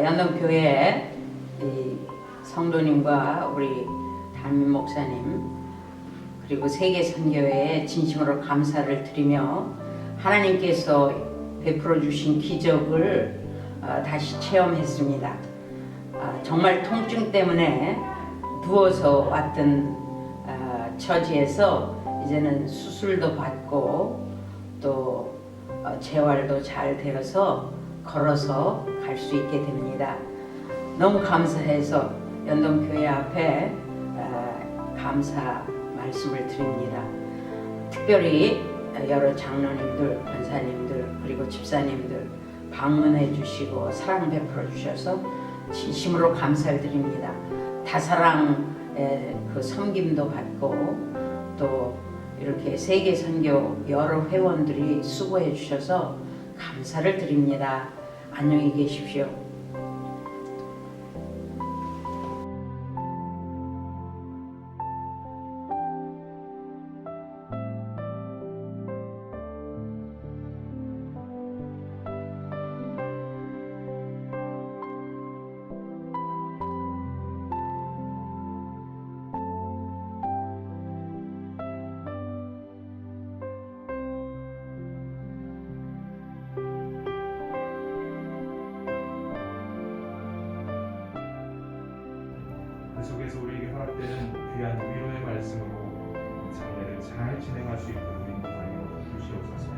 연동교회 이 성도님과 우리 담임 목사님 그리고 세계선교회에 진심으로 감사를 드리며 하나님께서 베풀어 주신 기적을 다시 체험했습니다. 정말 통증 때문에 누워서 왔던 처지에서 이제는 수술도 받고 또 재활도 잘 되어서 걸어서 갈 수 있게 됩니다. 너무 감사해서 연동교회 앞에 감사 말씀을 드립니다. 특별히 여러 장로님들, 권사님들 그리고 집사님들 방문해 주시고 사랑 베풀어 주셔서 진심으로 감사를 드립니다. 다사랑의 그 섬김도 받고 또 이렇게 세계선교 여러 회원들이 수고해 주셔서 감사를 드립니다. 안녕히 계십시오. 그 속에서 우리에게 허락되는 귀한 위로의 말씀으로 장례를 잘 진행할 수 있도록 인도하여 주시옵소서.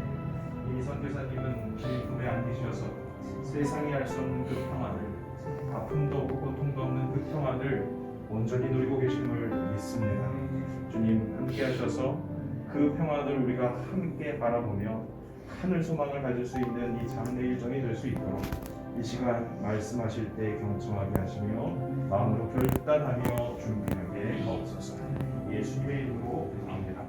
이 선교사님은 주님 품에 안기셔서 세상이 알 수 없는 그 평안을, 아픔도 없고 고통도 없는 그 평안을 온전히 누리고 계심을 믿습니다. 주님 함께 하셔서 그 평안을 우리가 함께 바라보며 하늘 소망을 가질 수 있는 이 장례 일정이 될 수 있도록 이 시간 말씀하실 때 경청하게 하시며 마음으로 결단하며 준비하게 하옵소서. 예수님의 이름으로 기도합니다.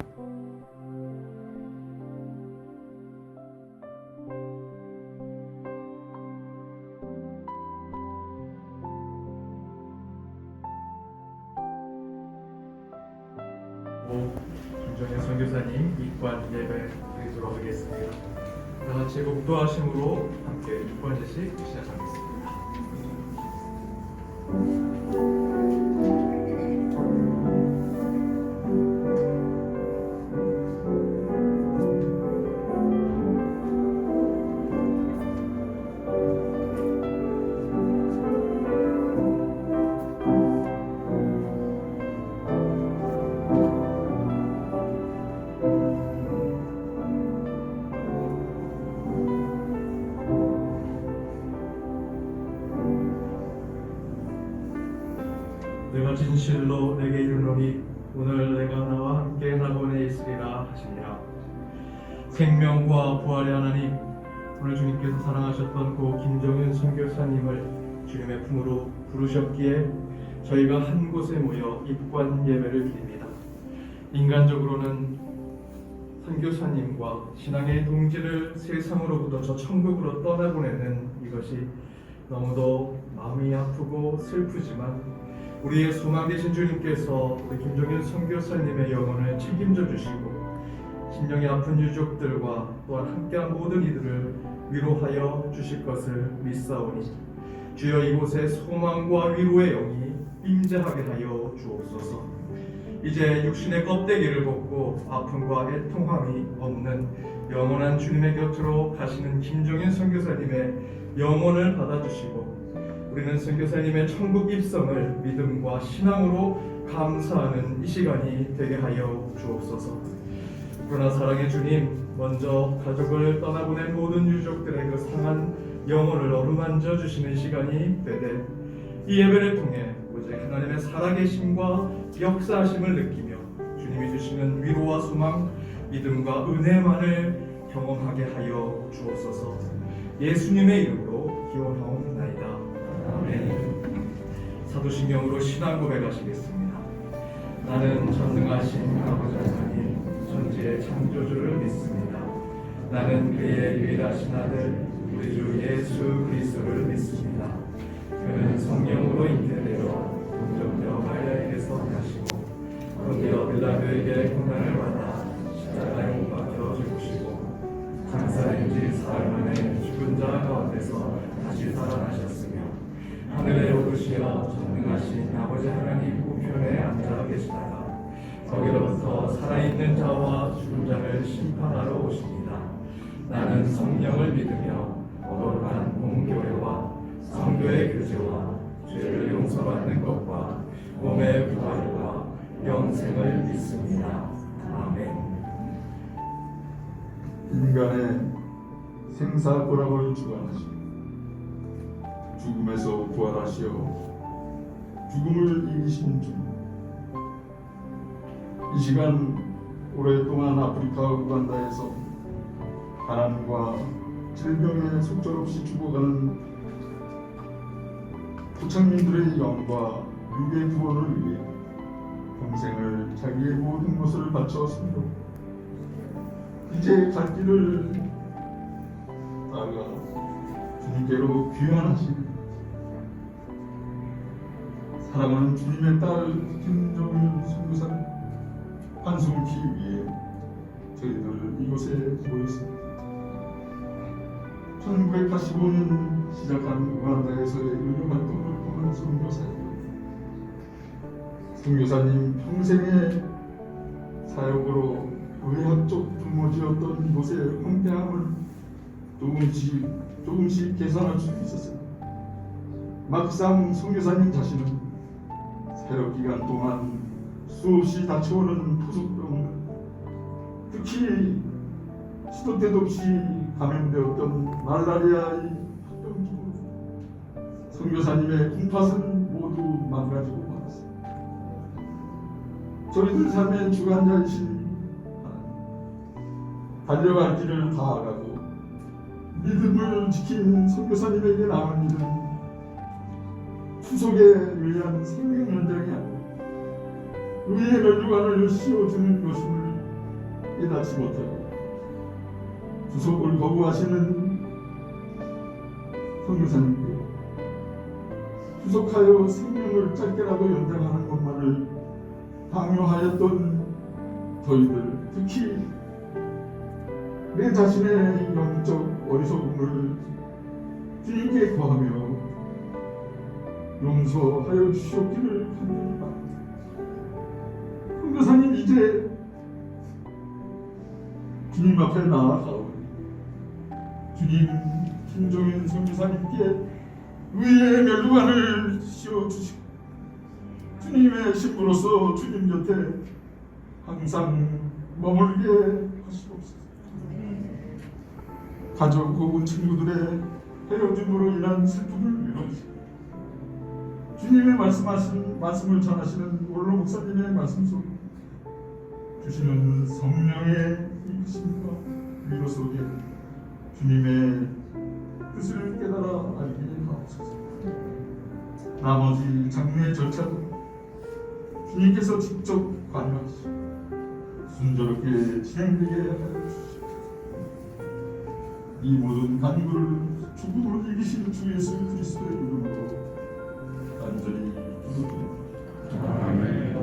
김정현 선교사님 입관 예배 드리도록 하겠습니다. 다 같이 목도하심으로 함께 입관 제식 시작하겠습니다. 내가 진실로 내게 이르노니 오늘 내가 나와 함께 낙원에 있으리라 하시니라. 생명과 부활의 하나님, 오늘 주님께서 사랑하셨던 고 김정현 선교사님을 주님의 품으로 부르셨기에 저희가 한 곳에 모여 입관 예배를 드립니다. 인간적으로는 선교사님과 신앙의 동지를 세상으로부터 저 천국으로 떠나보내는 이것이 너무도 마음이 아프고 슬프지만 우리의 소망 되신 주님께서 우리 김정현 선교사님의 영혼을 책임져 주시고 심령이 아픈 유족들과 또한 함께한 모든 이들을 위로하여 주실 것을 믿사오니 주여 이곳에 소망과 위로의 영이 임재하게 하여 주옵소서. 이제 육신의 껍데기를 벗고 아픔과 애통함이 없는 영원한 주님의 곁으로 가시는 김정현 선교사님의 영혼을 받아주시고 우리는 선교사님의 천국 입성을 믿음과 신앙으로 감사하는 이 시간이 되게 하여 주옵소서. 그러나 사랑의 주님, 먼저 가족을 떠나보낸 모든 유족들의 그 상한 영혼을 어루만져 주시는 시간이 되되 이 예배를 통해 오직 하나님의 살아계심과 역사하심을 느끼며 주님이 주시는 위로와 소망, 믿음과 은혜만을 경험하게 하여 주옵소서. 예수님의 이름으로 기원하옵나이다. 아멘. 사도신경으로 신앙 고백하시겠습니다. 나는 전능하신 아버지 하나님 천지의 창조주를 믿습니다. 나는 그의 유일하신 아들 우리 주 예수 그리스도를 믿습니다. 그는 성령으로 잉태되어 동정녀 마리아에게서 나시고 본디오 빌라도에게 고난을 받아 십자가에 못 박혀 죽으시고 장사인 지 사흘 만에 죽은 자 가운데서 다시 살아나셨으며 위하여 전능하신 아버지 하나님 우편에 앉아 계시다가 거기로부터 살아있는 자와 죽은 자를 심판하러 오십니다. 나는 성령을 믿으며 거룩한 공교회와 성도의 교제와 죄를 용서받는 것과 몸의 부활과 영생을 믿습니다. 아멘. 인간의 생사고락을 주관하시고 죽음에서 부활하시어 죽음을 이기신 주, 이 시간 오랫동안 아프리카 우간다에서 가난과 질병에 속절없이 죽어가는 부처님들의 영과 육의 구원을 위해 평생을 자기의 모든 것을 바쳤으므로 이제 갈 길을 따라 주님께로 귀환하시고 사랑하는 주님의 딸 김정은 선교사님 환송기 위해 저희들 이곳에 모였습니다. 1985년 시작한 우간다에서의 의료 활동을 통한 선교사님 평생의 사역으로 의학적 두모지였던 이곳의 황폐함을 조금씩 개선할 수 있었습니다. 막상 선교사님 자신은 사역 기간 동안 수없이 닥쳐오는 토속병, 특히 시도 때도 없이 감염되었던 말라리아의 합병증으로 선교사님의 kumfat은 모두 망가지고 말았습니다. 저희들 삶의 주관자이신 달려갈 길을 다하고 믿음을 지킨 선교사님에게 남은 일은 후속에 위한 생명 연장이 아니라 의의 멸류관을 씌워주는 것임을 깨닫지 못하고 후속을 거부하시는 선교사님께 후속하여 생명을 짧게라도 연장하는 것만을 강요하였던 저희들, 특히 내 자신의 영적 어리석음을 주님께 구하며 용서하여 주시옵기를 간절히 바랍니다. 선교사님 이제 주님 앞에 나아가오니 주님 김종인 선교사님께 의의 멸류관을 씌워주시고 주님의 신부로서 주님 곁에 항상 머물게 하시옵소서. 가족 혹은 친구들의 헤어짐으로 인한 슬픔을 위로하시고 주님의 말씀을 전하시는 원로 목사님의 말씀 속에 주시는 성령의 이끄심과 위로 속에 주님의 뜻을 깨달아 알게 하옵소서. 나머지 장례 절차도 주님께서 직접 관여하시고 순조롭게 진행되게 하여 주시옵소서. 이 모든 간구를 죽음을 이기신 주 예수 그리스도의 이름으로 간절히 기도드립니다. 아멘.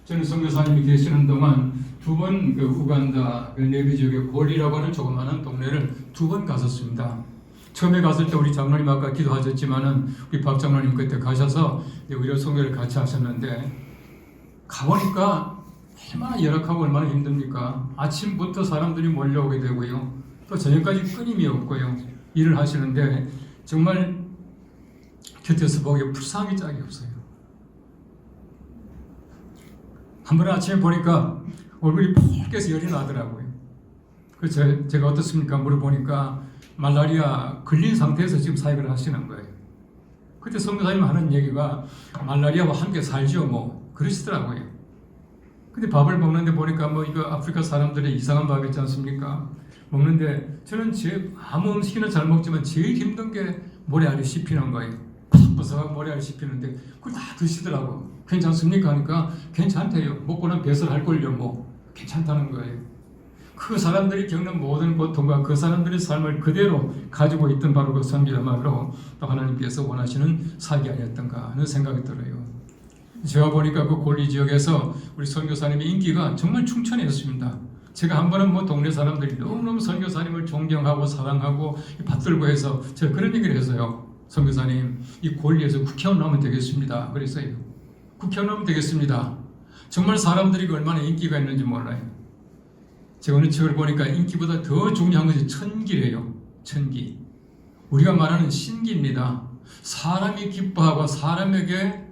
저는 선교사님이 계시는 동안 두 번 그 우간다 네비 지역의 골이라고 하는 조그마한 동네를 두 번 갔었습니다. 처음에 갔을 때 우리 장로님 아까 기도하셨지만은 우리 박 장로님 그때 가셔서 의료 선교를 같이 하셨는데 가보니까 얼마나 열악하고 얼마나 힘듭니까? 아침부터 사람들이 몰려오게 되고요. 또 저녁까지 끊임이 없고요. 일을 하시는데 정말 곁에서 보기에 불쌍하기 짝이 없어요. 한 번 아침에 보니까 얼굴이 붉게서 열이 나더라고요. 그래서 제가 어떻습니까? 물어보니까 말라리아 걸린 상태에서 지금 사역을 하시는 거예요. 그때 선교사님 하는 얘기가 말라리아와 함께 살죠 뭐 그러시더라고요. 근데 밥을 먹는데 보니까 뭐 이거 아프리카 사람들의 이상한 밥 있지 않습니까? 먹는데 저는 아무 음식이나 잘 먹지만 제일 힘든 게 모래알이 씹히는 거예요. 바삭바삭하고 모래알이 씹히는데 그걸 다 드시더라고. 괜찮습니까? 하니까 괜찮대요. 먹고는 배설할걸요 뭐 괜찮다는 거예요. 그 사람들이 겪는 모든 고통과 그 사람들의 삶을 그대로 가지고 있던 바로 그 선비야말로 또 하나님께서 원하시는 사역이 아니었던가 하는 생각이 들어요. 제가 보니까 그 골리 지역에서 우리 선교사님의 인기가 정말 충천했습니다. 제가 한 번은 뭐 동네 사람들이 너무너무 선교사님을 존경하고 사랑하고 받들고 해서 제가 그런 얘기를 했어요. 선교사님, 이 권리에서 국회의원 나오면 되겠습니다. 그랬어요. 국회의원 나오면 되겠습니다. 정말 사람들이 얼마나 인기가 있는지 몰라요. 제가 어느 책을 보니까 인기보다 더 중요한 것이 천기래요. 천기. 우리가 말하는 신기입니다. 사람이 기뻐하고 사람에게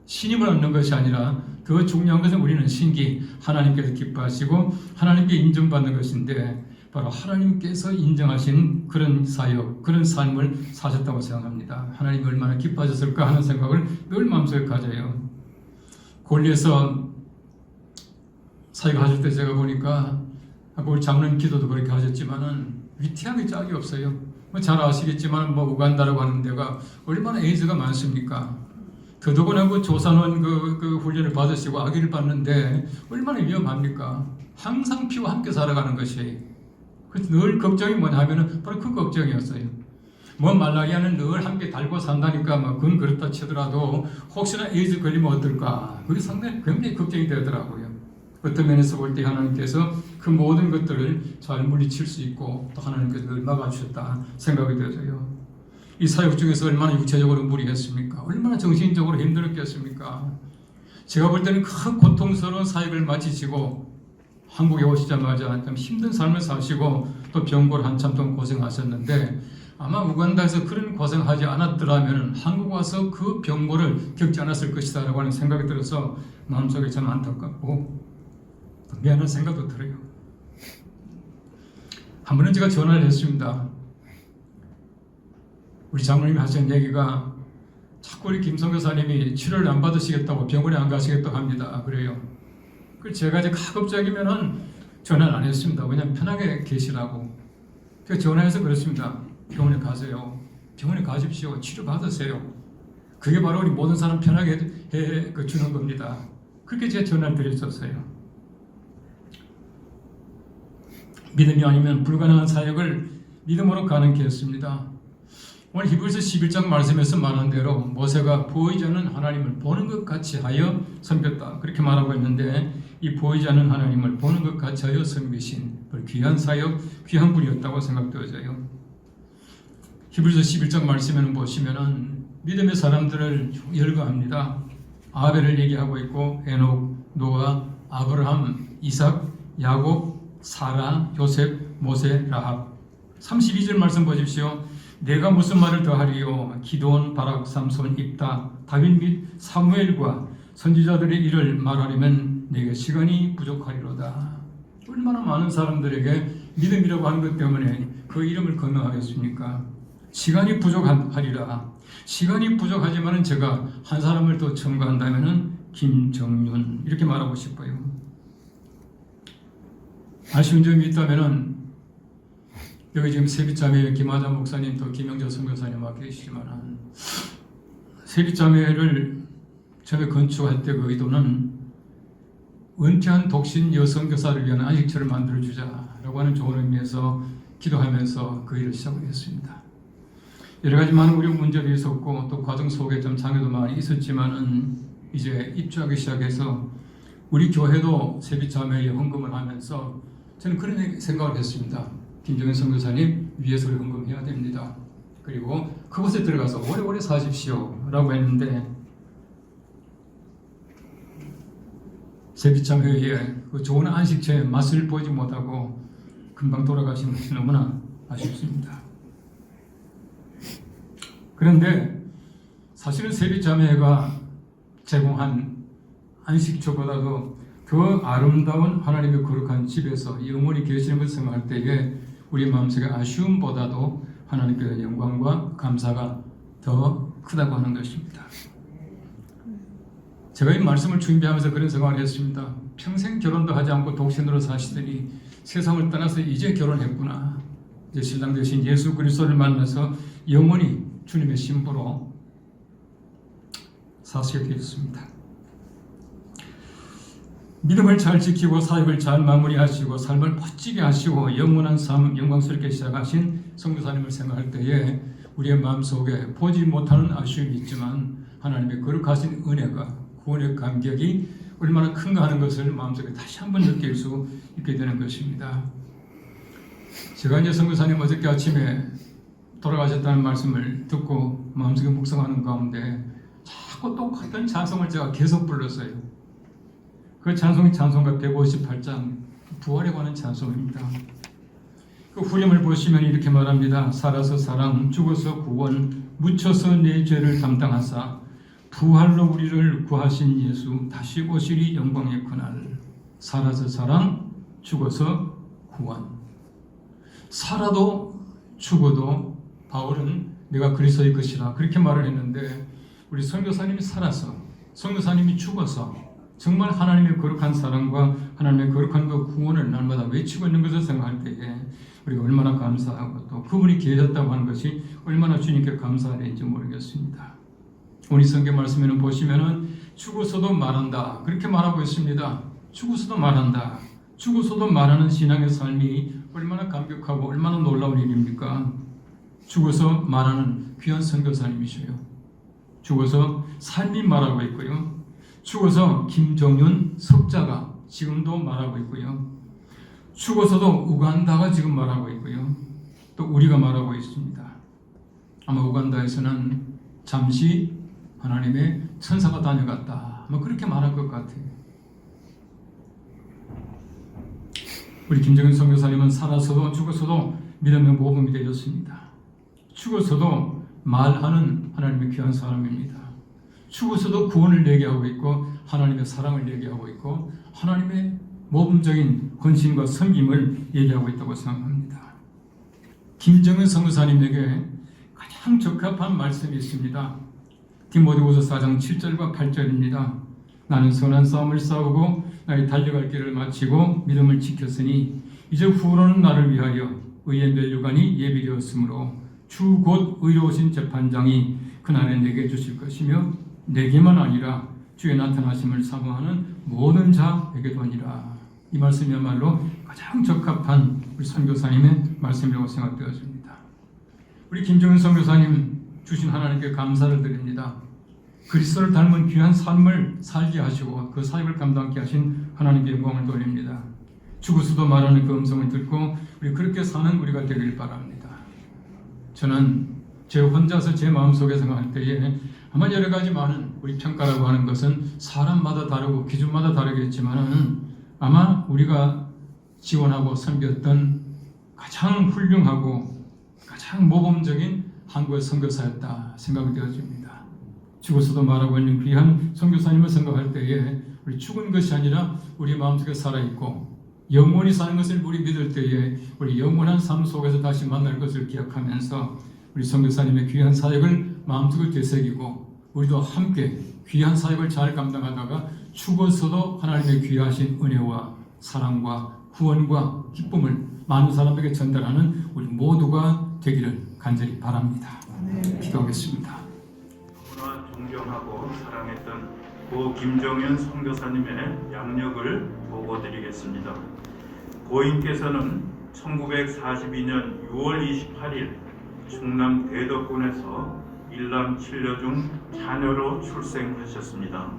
신임을 얻는 것이 아니라 더 중요한 것은 우리는 신기, 하나님께서 기뻐하시고 하나님께 인정받는 것인데 바로 하나님께서 인정하신 그런 사역, 그런 삶을 사셨다고 생각합니다. 하나님이 얼마나 기뻐하셨을까 하는 생각을 늘 마음속에 가져요. 골리에서 사역하실 때 제가 보니까 아까 우리 장로님 기도도 그렇게 하셨지만은 위태하게 짝이 없어요. 뭐 잘 아시겠지만 뭐 우간다라고 하는 데가 얼마나 에이즈가 많습니까? 더더구나 그 조산원 그 훈련을 받으시고 아기를 받는데 얼마나 위험합니까? 항상 피와 함께 살아가는 것이. 그래서 늘 걱정이 뭐냐 하면은 바로 그 걱정이었어요. 뭐 말라리아는 늘 함께 달고 산다니까 뭐 그건 그렇다 치더라도 혹시나 에이즈 걸리면 어떨까? 그게 상당히 굉장히 걱정이 되더라고요. 어떤 면에서 볼 때 하나님께서 그 모든 것들을 잘 물리칠 수 있고 또 하나님께서 늘 막아주셨다 생각이 되어져요. 이 사역 중에서 얼마나 육체적으로 무리했습니까? 얼마나 정신적으로 힘들었겠습니까? 제가 볼 때는 큰 고통스러운 사역을 마치시고 한국에 오시자마자 좀 힘든 삶을 사시고 또 병고를 한참 동안 고생하셨는데 아마 우간다에서 그런 고생하지 않았더라면 한국 와서 그 병고를 겪지 않았을 것이다 라고 하는 생각이 들어서 마음속에 참 안타깝고 미안한 생각도 들어요. 한 번은 제가 전화를 했습니다. 우리 장로님이 하신 얘기가 자꾸 우리 김성교사님이 치료를 안 받으시겠다고 병원에 안 가시겠다고 합니다. 그래요. 그래서 제가 이제 가급적이면은 전화를 안 했습니다. 왜냐면 편하게 계시라고. 그래서 전화해서 그랬습니다. 병원에 가세요. 병원에 가십시오. 치료 받으세요. 그게 바로 우리 모든 사람 편하게 주는 겁니다. 그렇게 제가 전화를 드렸었어요. 믿음이 아니면 불가능한 사역을 믿음으로 가능케 했습니다. 오늘 히브리서 11장 말씀에서 말한 대로 모세가 보이지 않는 하나님을 보는 것 같이 하여 섬겼다. 그렇게 말하고 있는데 이 보이지 않는 하나님을 보는 것 같이 하여 섬기신 귀한 사역, 귀한 분이었다고 생각되어져요. 히브리서 11장 말씀에는 보시면은 믿음의 사람들을 열거합니다. 아벨을 얘기하고 있고 에녹, 노아, 아브라함, 이삭, 야곱, 사라, 요셉, 모세, 라합. 32절 말씀 보십시오. 내가 무슨 말을 더하리요? 기드온, 바락, 삼손, 입다, 다윗 및 사무엘과 선지자들의 일을 말하려면 내게 시간이 부족하리로다. 얼마나 많은 사람들에게 믿음이라고 하는 것 때문에 그 이름을 거명하겠습니까? 시간이 부족하리라. 시간이 부족하지만은 제가 한 사람을 더 첨가한다면은 김정윤 이렇게 말하고 싶어요. 아쉬운 점이 있다면은 여기 지금 세빛자매 김하자 목사님 또 김영재 선교사님 와 계시지만은 세빛자매를 처음에 건축할 때 그 의도는 은퇴한 독신 여성교사를 위한 안식처를 만들어주자라고 하는 좋은 의미에서 기도하면서 그 일을 시작을 했습니다. 여러 가지 많은 우리 문제도 있었고 또 과정 속에 좀 장애도 많이 있었지만은 이제 입주하기 시작해서 우리 교회도 세빛자매에 헌금을 하면서 저는 그런 생각을 했습니다. 김정현 선교사님 위에서 헌금해야 됩니다. 그리고 그곳에 들어가서 오래오래 사십시오 라고 했는데 세빛자매의 그 좋은 안식처의 맛을 보지 못하고 금방 돌아가신 것이 너무나 아쉽습니다. 그런데 사실은 세빛자매가 제공한 안식처보다도 더 아름다운 하나님의 거룩한 집에서 영원히 계시는 것을 생각할 때에 우리 마음속에 아쉬움보다도 하나님께 대한 영광과 감사가 더 크다고 하는 것입니다. 제가 이 말씀을 준비하면서 그런 생각을 했습니다. 평생 결혼도 하지 않고 독신으로 사시더니 세상을 떠나서 이제 결혼했구나. 이제 신랑 되신 예수 그리스도를 만나서 영원히 주님의 신부로 사시게 되었습니다. 믿음을 잘 지키고 사역을 잘 마무리하시고 삶을 멋지게 하시고 영원한 삶 영광스럽게 시작하신 선교사님을 생각할 때에 우리의 마음속에 보지 못하는 아쉬움이 있지만 하나님의 거룩하신 은혜가 구원의 감격이 얼마나 큰가 하는 것을 마음속에 다시 한번 느낄 수 있게 되는 것입니다. 제가 이제 선교사님 어저께 아침에 돌아가셨다는 말씀을 듣고 마음속에 묵상하는 가운데 자꾸 똑같은 찬송을 제가 계속 불렀어요. 그 찬송이 찬송가 158장 부활에 관한 찬송입니다. 그 후렴을 보시면 이렇게 말합니다. 살아서 사랑, 죽어서 구원, 묻혀서 내 죄를 담당하사 부활로 우리를 구하신 예수, 다시 오시리 영광의 그날. 살아서 사랑, 죽어서 구원. 살아도 죽어도 바울은 내가 그리스도의 것이라 그렇게 말을 했는데, 우리 선교사님이 살아서, 선교사님이 죽어서 정말 하나님의 거룩한 사랑과 하나님의 거룩한 그 구원을 날마다 외치고 있는 것을 생각할 때에 우리가 얼마나 감사하고 또 그분이 계셨다고 하는 것이 얼마나 주님께 감사해야 될지 모르겠습니다. 오늘 성경 말씀에는 보시면은 죽어서도 말한다 그렇게 말하고 있습니다. 죽어서도 말한다. 죽어서도 말하는 신앙의 삶이 얼마나 감격하고 얼마나 놀라운 일입니까? 죽어서 말하는 귀한 선교사님이셔요. 죽어서 삶이 말하고 있고요. 죽어서 김정윤 석자가 지금도 말하고 있고요. 죽어서도 우간다가 지금 말하고 있고요. 또 우리가 말하고 있습니다. 아마 우간다에서는 잠시 하나님의 천사가 다녀갔다. 뭐 그렇게 말할 것 같아요. 우리 김정윤 선교사님은 살아서도 죽어서도 믿음의 모범이 되었습니다. 죽어서도 말하는 하나님의 귀한 사람입니다. 죽어서도 구원을 얘기하고 있고 하나님의 사랑을 얘기하고 있고 하나님의 모범적인 헌신과 섬김을 얘기하고 있다고 생각합니다. 김정은 선교사님에게 가장 적합한 말씀이 있습니다. 디모데후서 4장 7절과 8절입니다. 나는 선한 싸움을 싸우고 나의 달려갈 길을 마치고 믿음을 지켰으니 이제 후로는 나를 위하여 의의 면류관이 예비되었으므로 주 곧 의로우신 재판장이 그날에 내게 주실 것이며 내게만 아니라 주의 나타나심을 사모하는 모든 자에게도니라. 이 말씀이야말로 가장 적합한 우리 선교사님의 말씀이라고 생각되어집니다. 우리 김정은 선교사님 주신 하나님께 감사를 드립니다. 그리스도를 닮은 귀한 삶을 살게 하시고 그 사역을 감당케 하신 하나님께 영광을 돌립니다. 죽어서도 말하는 그 음성을 듣고 우리 그렇게 사는 우리가 되길 바랍니다. 저는 제 혼자서 제 마음속에 생각할 때에 아마 여러 가지 많은 우리 평가라고 하는 것은 사람마다 다르고 기준마다 다르겠지만 아마 우리가 지원하고 섬겼던 가장 훌륭하고 가장 모범적인 한국의 선교사였다 생각이 되어집니다. 죽어서도 말하고 있는 귀한 선교사님을 생각할 때에 우리 죽은 것이 아니라 우리 마음속에 살아있고 영원히 사는 것을 우리 믿을 때에 우리 영원한 삶 속에서 다시 만날 것을 기억하면서 우리 선교사님의 귀한 사역을 마음속에 되새기고 우리도 함께 귀한 사역을 잘 감당하다가 죽어서도 하나님의 귀하신 은혜와 사랑과 구원과 기쁨을 많은 사람에게 전달하는 우리 모두가 되기를 간절히 바랍니다. 기도하겠습니다. 너무나 존경하고 사랑했던 고 김정윤 선교사님의 양력을 보고드리겠습니다. 고인께서는 1942년 6월 28일 충남 대덕군에서 일남 7녀 중 자녀로 출생하셨습니다.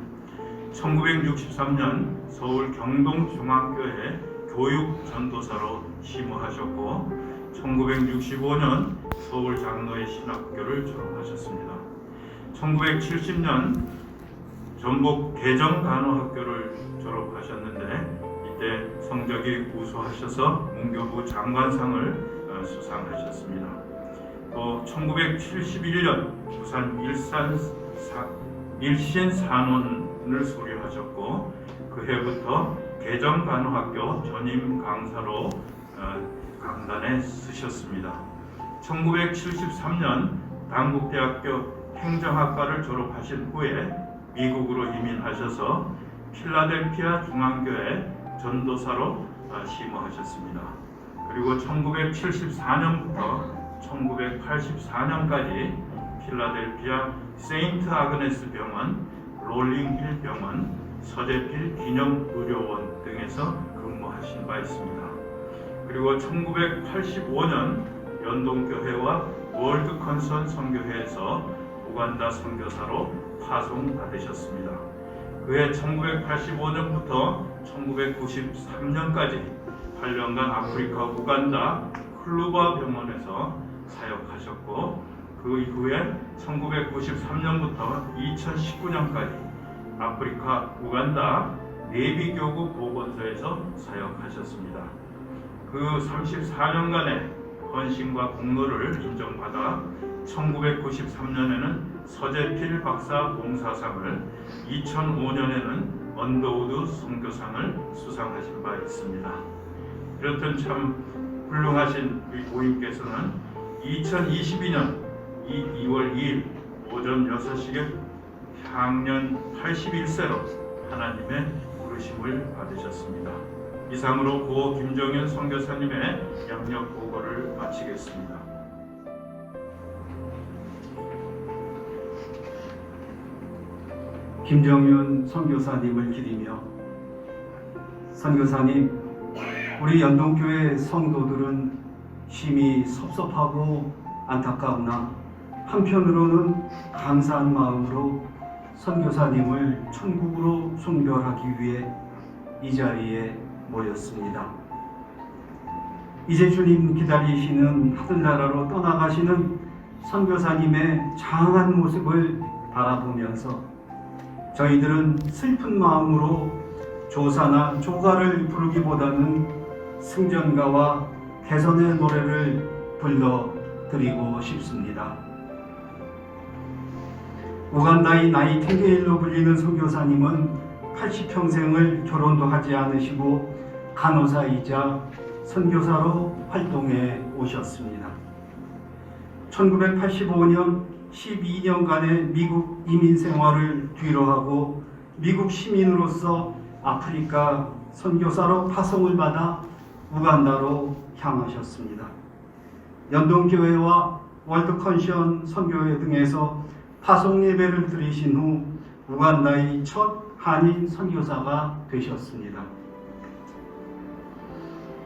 1963년 서울 경동중앙교회 교육전도사로 심우하셨고 1965년 서울 장로의 신학교를 졸업하셨습니다. 1970년 전북 개정간호학교를 졸업하셨는데 이때 성적이 우수하셔서 문교부 장관상을 수상하셨습니다. 또 1971년 부산 일신산원을 수료하셨고 그 해부터 개정간호학교 전임 강사로 강단에 서셨습니다. 1973년 당국대학교 행정학과를 졸업하신 후에 미국으로 이민하셔서 필라델피아 중앙교회 전도사로 심우하셨습니다. 그리고 1974년부터 1984년까지 필라델피아 세인트 아그네스 병원, 롤링힐 병원, 서재필 기념의료원 등에서 근무하신 바 있습니다. 그리고 1985년 연동교회와 월드 컨선 선교회에서 우간다 선교사로 파송받으셨습니다. 그해 1985년부터 1993년까지 8년간 아프리카 우간다 클루바 병원에서 사역하셨고, 그 이후에 1993년부터 2019년까지 아프리카 우간다 내비교구 보건소에서 사역하셨습니다. 그 34년간의 헌신과 공로를 인정받아 1993년에는 서재필 박사 봉사상을, 2005년에는 언더우드 선교상을 수상하신 바 있습니다. 이렇던 참 훌륭하신 우리 고인께서는 2022년 2월 2일 오전 6시에 향년 81세로 하나님의 부르심을 받으셨습니다. 이상으로 고 김정윤 선교사님의 양력 보고를 마치겠습니다. 김정윤 선교사님을 기리며, 선교사님, 우리 연동교회 성도들은 심히 섭섭하고 안타까우나 한편으로는 감사한 마음으로 선교사님을 천국으로 송별하기 위해 이 자리에 모였습니다. 이제 주님 기다리시는 하늘나라로 떠나가시는 선교사님의 장한 모습을 바라보면서 저희들은 슬픈 마음으로 조사나 조가를 부르기보다는 승전가와 개선의 노래를 불러드리고 싶습니다. 우간다의 나이팅게일로 불리는 선교사님은 80평생을 결혼도 하지 않으시고 간호사이자 선교사로 활동해 오셨습니다. 1985년 12년간의 미국 이민 생활을 뒤로하고 미국 시민으로서 아프리카 선교사로 파송을 받아 우간다로 향하셨습니다. 연동교회와 월드컨션 선교회 등에서 파송 예배를 드리신 후 우간다의 첫 한인 선교사가 되셨습니다.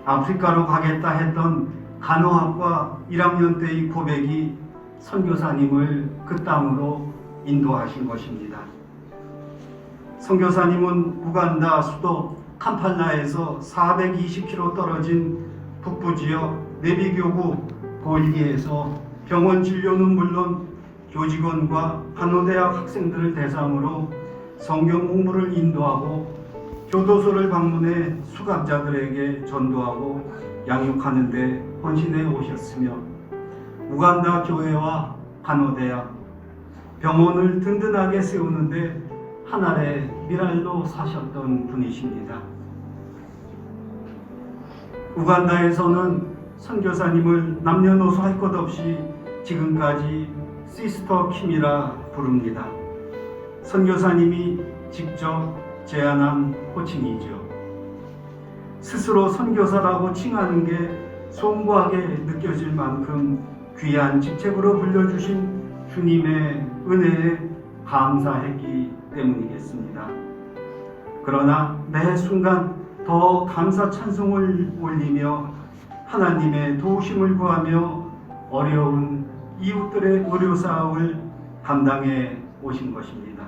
아프리카로 가겠다 했던 간호학과 1학년 때의 고백이 선교사님을 그 땅으로 인도하신 것입니다. 선교사님은 우간다 수도 캄팔라에서 420km 떨어진 북부 지역 내비교구 볼리에서 병원 진료는 물론 교직원과 간호대학 학생들을 대상으로 성경 공부를 인도하고 교도소를 방문해 수감자들에게 전도하고 양육하는 데 헌신해 오셨으며, 우간다 교회와 간호대학, 병원을 든든하게 세우는데 하나의 미랄로 사셨던 분이십니다. 우간다에서는 선교사님을 남녀노소 할 것 없이 지금까지 시스터 킴이라 부릅니다. 선교사님이 직접 제안한 호칭이죠. 스스로 선교사라고 칭하는 게 숭고하게 느껴질 만큼 귀한 직책으로 불려주신 주님의 은혜에 감사했기 때문이겠습니다. 그러나 매 순간 더 감사 찬송을 올리며 하나님의 도우심을 구하며 어려운 이웃들의 의료사업을 감당해 오신 것입니다.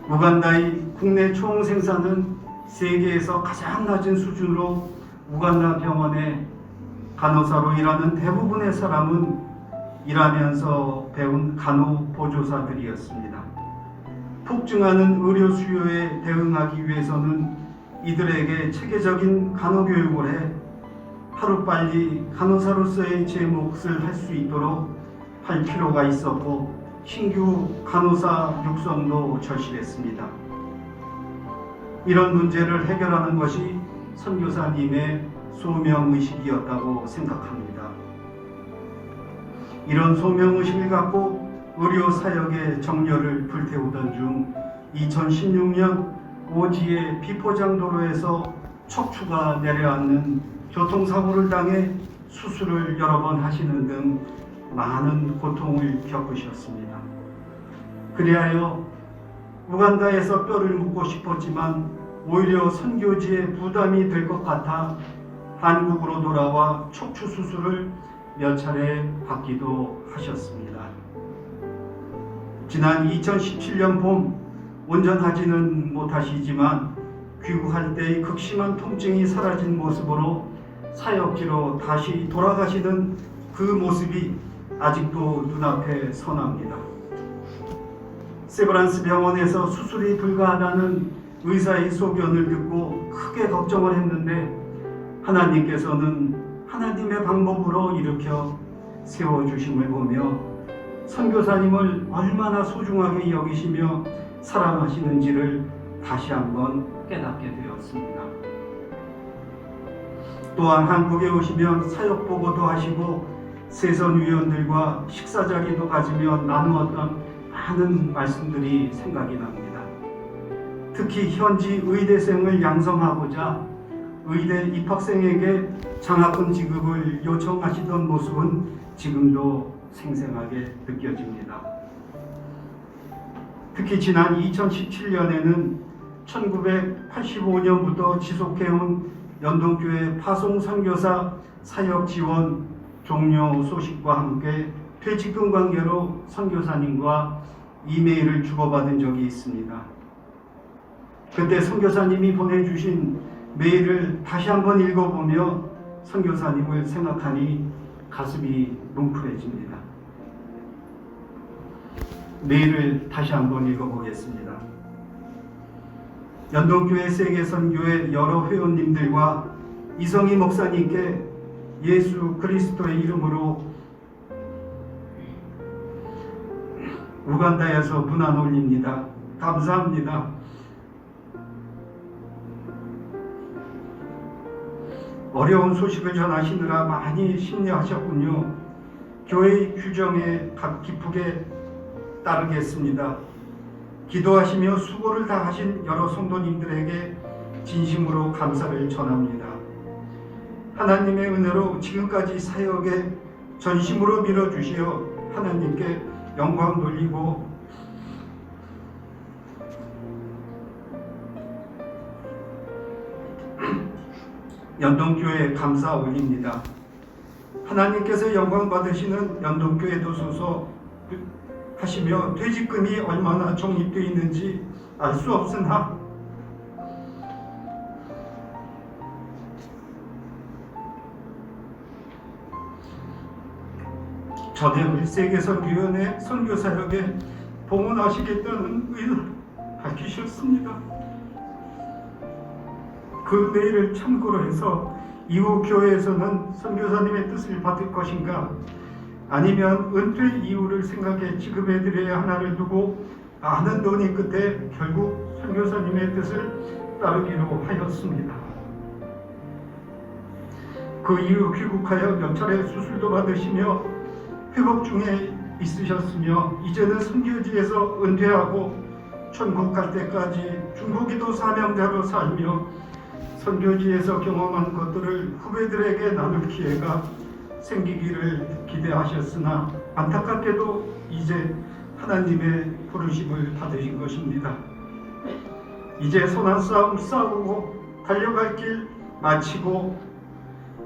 우간다의 국내 총 생산은 세계에서 가장 낮은 수준으로 우간다 병원에 간호사로 일하는 대부분의 사람은 일하면서 배운 간호 보조사들이었습니다. 폭증하는 의료 수요에 대응하기 위해서는 이들에게 체계적인 간호 교육을 해 하루빨리 간호사로서의 제 몫을 할 수 있도록 할 필요가 있었고, 신규 간호사 육성도 절실했습니다. 이런 문제를 해결하는 것이 선교사님의 소명의식이었다고 생각합니다. 이런 소명의식을 갖고 의료사역의 정열을 불태우던 중 2016년 오지의 비포장도로에서 척추가 내려앉는 교통사고를 당해 수술을 여러 번 하시는 등 많은 고통을 겪으셨습니다. 그리하여 우간다에서 뼈를 묻고 싶었지만 오히려 선교지에 부담이 될 것 같아 한국으로 돌아와 척추 수술을 몇 차례 받기도 하셨습니다. 지난 2017년 봄 온전하지는 못하시지만 귀국할 때의 극심한 통증이 사라진 모습으로 사역지로 다시 돌아가시는 그 모습이 아직도 눈앞에 선합니다. 세브란스 병원에서 수술이 불가하다는 의사의 소견을 듣고 크게 걱정을 했는데 하나님께서는 하나님의 방법으로 일으켜 세워주심을 보며 선교사님을 얼마나 소중하게 여기시며 사랑하시는지를 다시 한번 깨닫게 되었습니다. 또한 한국에 오시면 사역 보고도 하시고 세선위원들과 식사자리도 가지며 나누었던 많은 말씀들이 생각이 납니다. 특히 현지 의대생을 양성하고자 의대 입학생에게 장학금 지급을 요청하시던 모습은 지금도 생생하게 느껴집니다. 특히 지난 2017년에는 1985년부터 지속해온 연동교회 파송 선교사 사역 지원 종료 소식과 함께 퇴직금 관계로 선교사님과 이메일을 주고받은 적이 있습니다. 그때 선교사님이 보내주신 메일을 다시 한번 읽어보며 선교사님을 생각하니 가슴이 뭉클해집니다. 메일을 다시 한번 읽어보겠습니다. 연동교회 세계선교회 여러 회원님들과 이성희 목사님께 예수 그리스도의 이름으로 우간다에서 문안 올립니다. 감사합니다. 어려운 소식을 전하시느라 많이 심려하셨군요. 교회의 규정에 기쁘게 따르겠습니다. 기도하시며 수고를 다하신 여러 성도님들에게 진심으로 감사를 전합니다. 하나님의 은혜로 지금까지 사역에 전심으로 밀어주시어 하나님께 영광 돌리고 연동교회에 감사 올립니다. 하나님께서 영광 받으시는 연동교회 도소서 하시며 퇴직금이 얼마나 적립되어 있는지 알 수 없으나 전에 세계선교연의 선교사역에 봉헌하시겠다는 의를 밝히셨습니다. 그 메일을 참고로 해서 이후 교회에서는 선교사님의 뜻을 받을 것인가 아니면 은퇴 이후를 생각해 지급해드려야 하나를 두고 많은 논의 끝에 결국 선교사님의 뜻을 따르기로 하였습니다. 그 이후 귀국하여 몇 차례 수술도 받으시며 회복 중에 있으셨으며 이제는 선교지에서 은퇴하고 천국 갈 때까지 중보기도 사명자로 살며 선교지에서 경험한 것들을 후배들에게 나눌 기회가 생기기를 기대하셨으나 안타깝게도 이제 하나님의 부르심을 받으신 것입니다. 이제 선한 싸움 싸우고 달려갈 길 마치고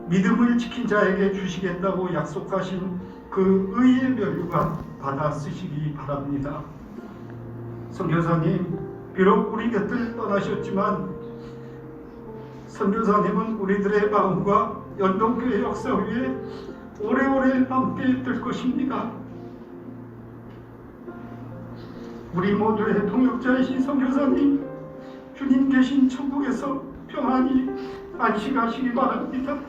믿음을 지킨 자에게 주시겠다고 약속하신 그 의의 면류관 받아 쓰시기 바랍니다. 선교사님, 비록 우리 곁을 떠나셨지만 선교사님은 우리들의 마음과 연동교회 역사 위에 오래오래 남게 될 것입니다. 우리 모두의 동역자이신 선교사님, 주님 계신 천국에서 평안히 안식하시기 바랍니다.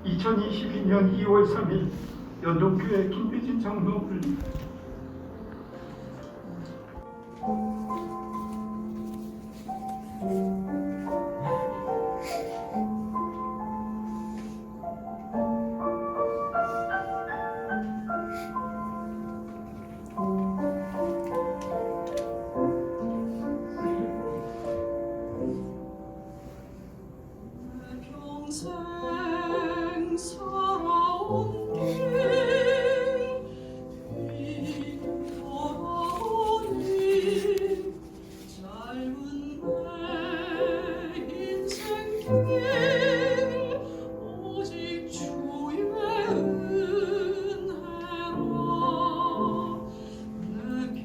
2022년 2월 3일 연동교회 김대진 장로 올립니다. 평생 살아온 길 돌아오니 짧은 내 인생길 오직 주의 은혜라 내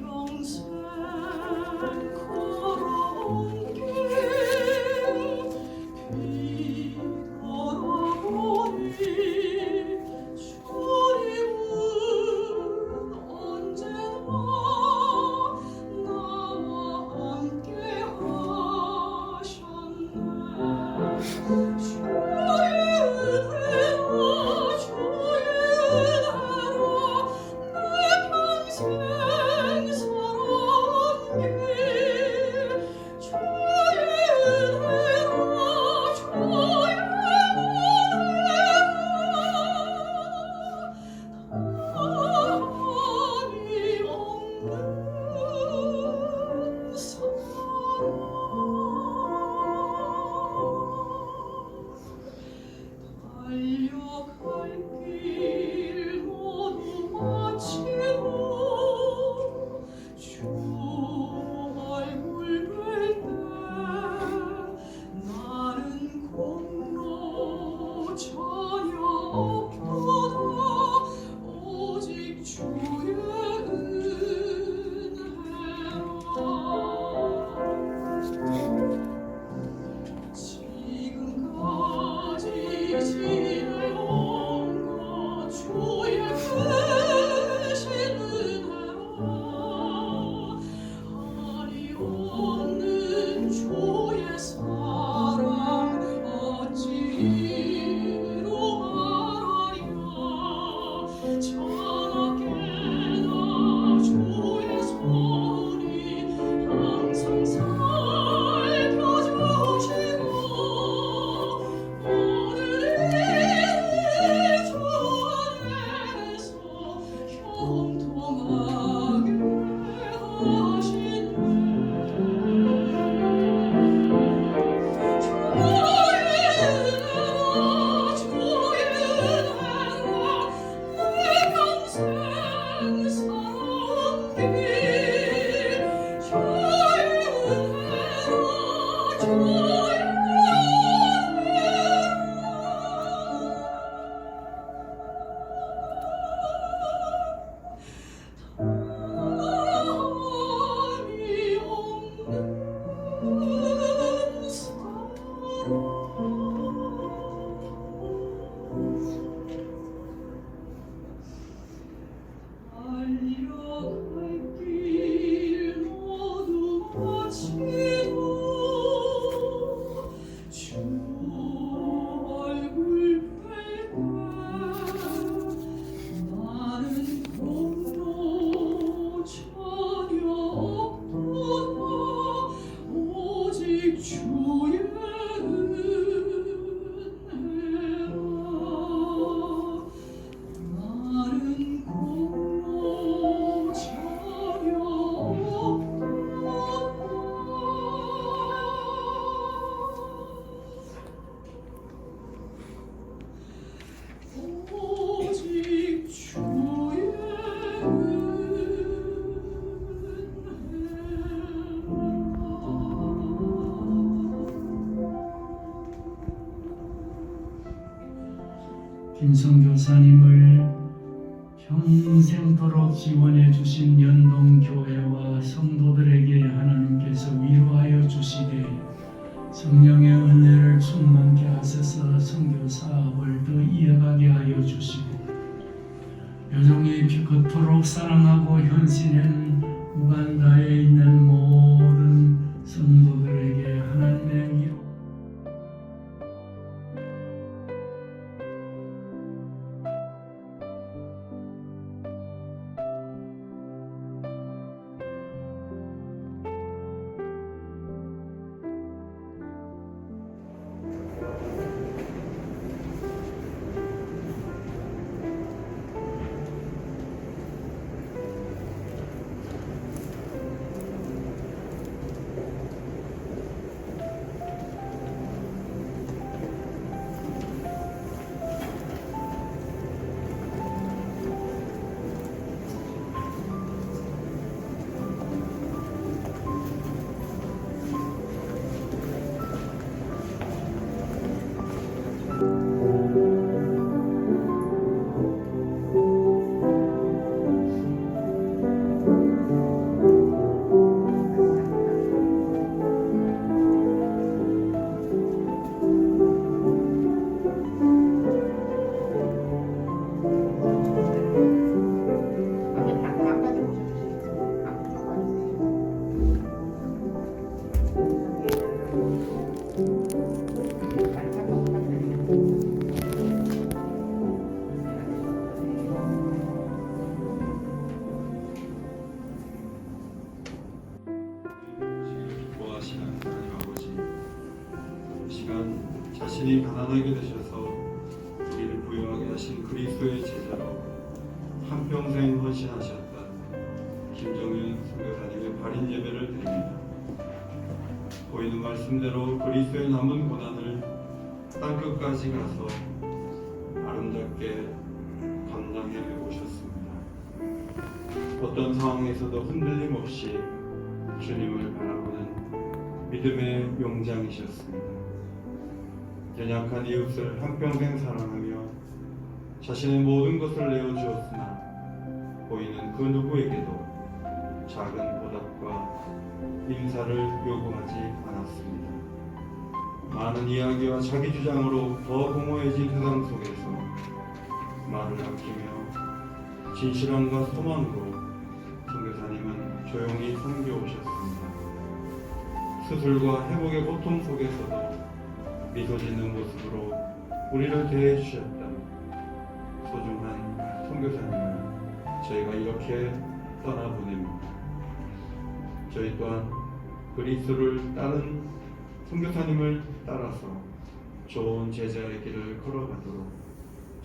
달려갈 길 모두 마치고 주 얼굴 뵐 때 나는 공로 전혀 없도다 오직 주의 은혜라 지금까지 지내온 것 주의 크신 은혜라 한이 없는 주의 사랑 어찌로 말하랴 전하게나 주의 손이 항상 살펴주시고 오늘의 주 안에서 형통하게 하시네 주의 은혜라 내 평생 살아온 길 주의 은혜라 주의 다름이 없는 달려갈 길 모두 마치고 주 얼굴 뵐 때 나는 공로 전혀 없도다 오직 주의 은혜라 나는 공로 전혀 없도다 오직 주의 김성교사님을 평생도록 지원해 주신 연동교회와 성도들에게 하나님께서 위로하여 주시되 성령의 은혜를 충만케 하셔서 선교 사업을 더 이어가게 하여 주시고 여종이 그토록 사랑하고 헌신한 우간다에 있는 모든 성도들에게 하나님의 위로 자신이 가난하게 되셔서 우리를 부유하게 하신 그리스도의 제자로 한평생 헌신하셨던 김정윤 선교사님의 발인 예배를 드립니다. 보이는 말씀대로 그리스도의 남은 고난을 땅끝까지 가서 함께 감당해 오셨습니다. 어떤 상황에서도 흔들림 없이 주님을 바라보는 믿음의 용장이셨습니다. 연약한 이웃을 한평생 사랑하며 자신의 모든 것을 내어주었으나 보이는 그 누구에게도 작은 보답과 인사를 요구하지 않았습니다. 많은 이야기와 자기 주장으로 더 공허해진 세상 속에서 말을 아끼며 진실함과 소망으로 선교사님은 조용히 섬겨오셨습니다. 수술과 회복의 고통 속에서도 미소 짓는 모습으로 우리를 대해주셨던 소중한 선교사님을 저희가 이렇게 떠나보냅니다. 저희 또한 그리스도를 따른 선교사님을 따라서 좋은 제자의 길을 걸어가도록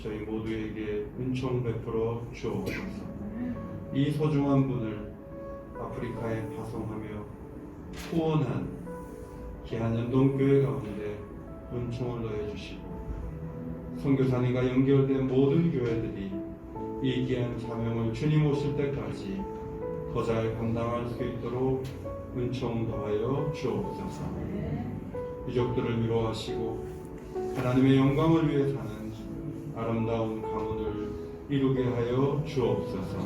저희 모두에게 은총 베풀어 주옵소서. 이 소중한 분을 아프리카에 파송하며 후원한 귀한 연동교회 가운데 은총을 넣어주시고 선교사님과 연결된 모든 교회들이 이 귀한 사명을 주님 오실 때까지 더 잘 감당할 수 있도록 은총 더하여 주옵소서. 유족들을 위로하시고 하나님의 영광을 위해 사는 아름다운 가문을 이루게 하여 주옵소서.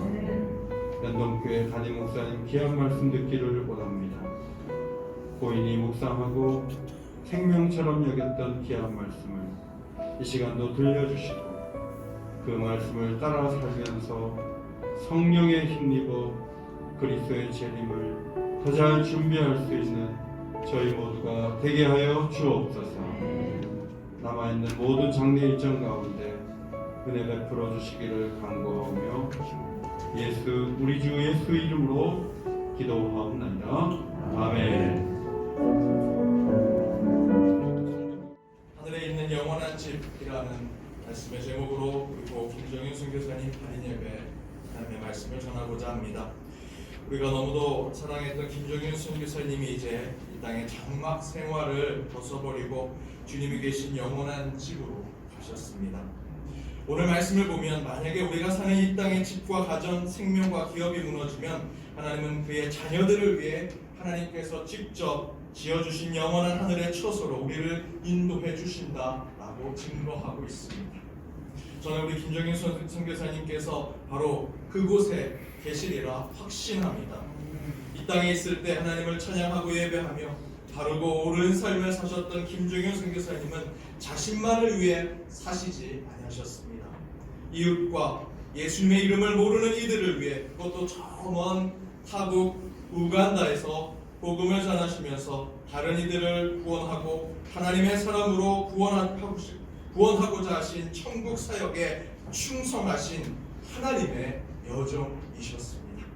연동교회 담임 목사님 귀한 말씀 듣기를 원합니다. 고인이 묵상하고 생명처럼 여겼던 귀한 말씀을 이 시간도 들려주시고 그 말씀을 따라 살면서 성령에 힘입어 그리스도의 재림을 더 잘 준비할 수 있는 저희 모두가 되게 하여 주옵소서. 남아있는 모든 장례 일정 가운데 은혜 베풀어 주시기를 간구하며 우리 주 예수 이름으로 기도하옵나이다. 아멘. 하늘에 있는 영원한 집이라는 말씀의 제목으로 그리고 김정윤 선교사님 할인 예배 하나님의 말씀을 전하고자 합니다. 우리가 너무도 사랑했던 김정윤 선교사님이 이제 이 땅의 장막 생활을 벗어버리고 주님이 계신 영원한 집으로 가셨습니다. 오늘 말씀을 보면 만약에 우리가 사는 이 땅의 집과 가정, 생명과 기업이 무너지면 하나님은 그의 자녀들을 위해 하나님께서 직접 지어주신 영원한 하늘의 처소로 우리를 인도해 주신다라고 증거하고 있습니다. 저는 우리 김정윤 선교사님께서 바로 그곳에 계시리라 확신합니다. 이 땅에 있을 때 하나님을 찬양하고 예배하며 바르고 옳은 삶을 사셨던 김정윤 선교사님은 자신만을 위해 사시지 아니하셨습니다. 이웃과 예수님의 이름을 모르는 이들을 위해 그것도 저 먼 타국 우간다에서 복음을 전하시면서 다른 이들을 구원하고 하나님의 사람으로 구원하고자 하신 천국 사역에 충성하신 하나님의 여종이셨습니다.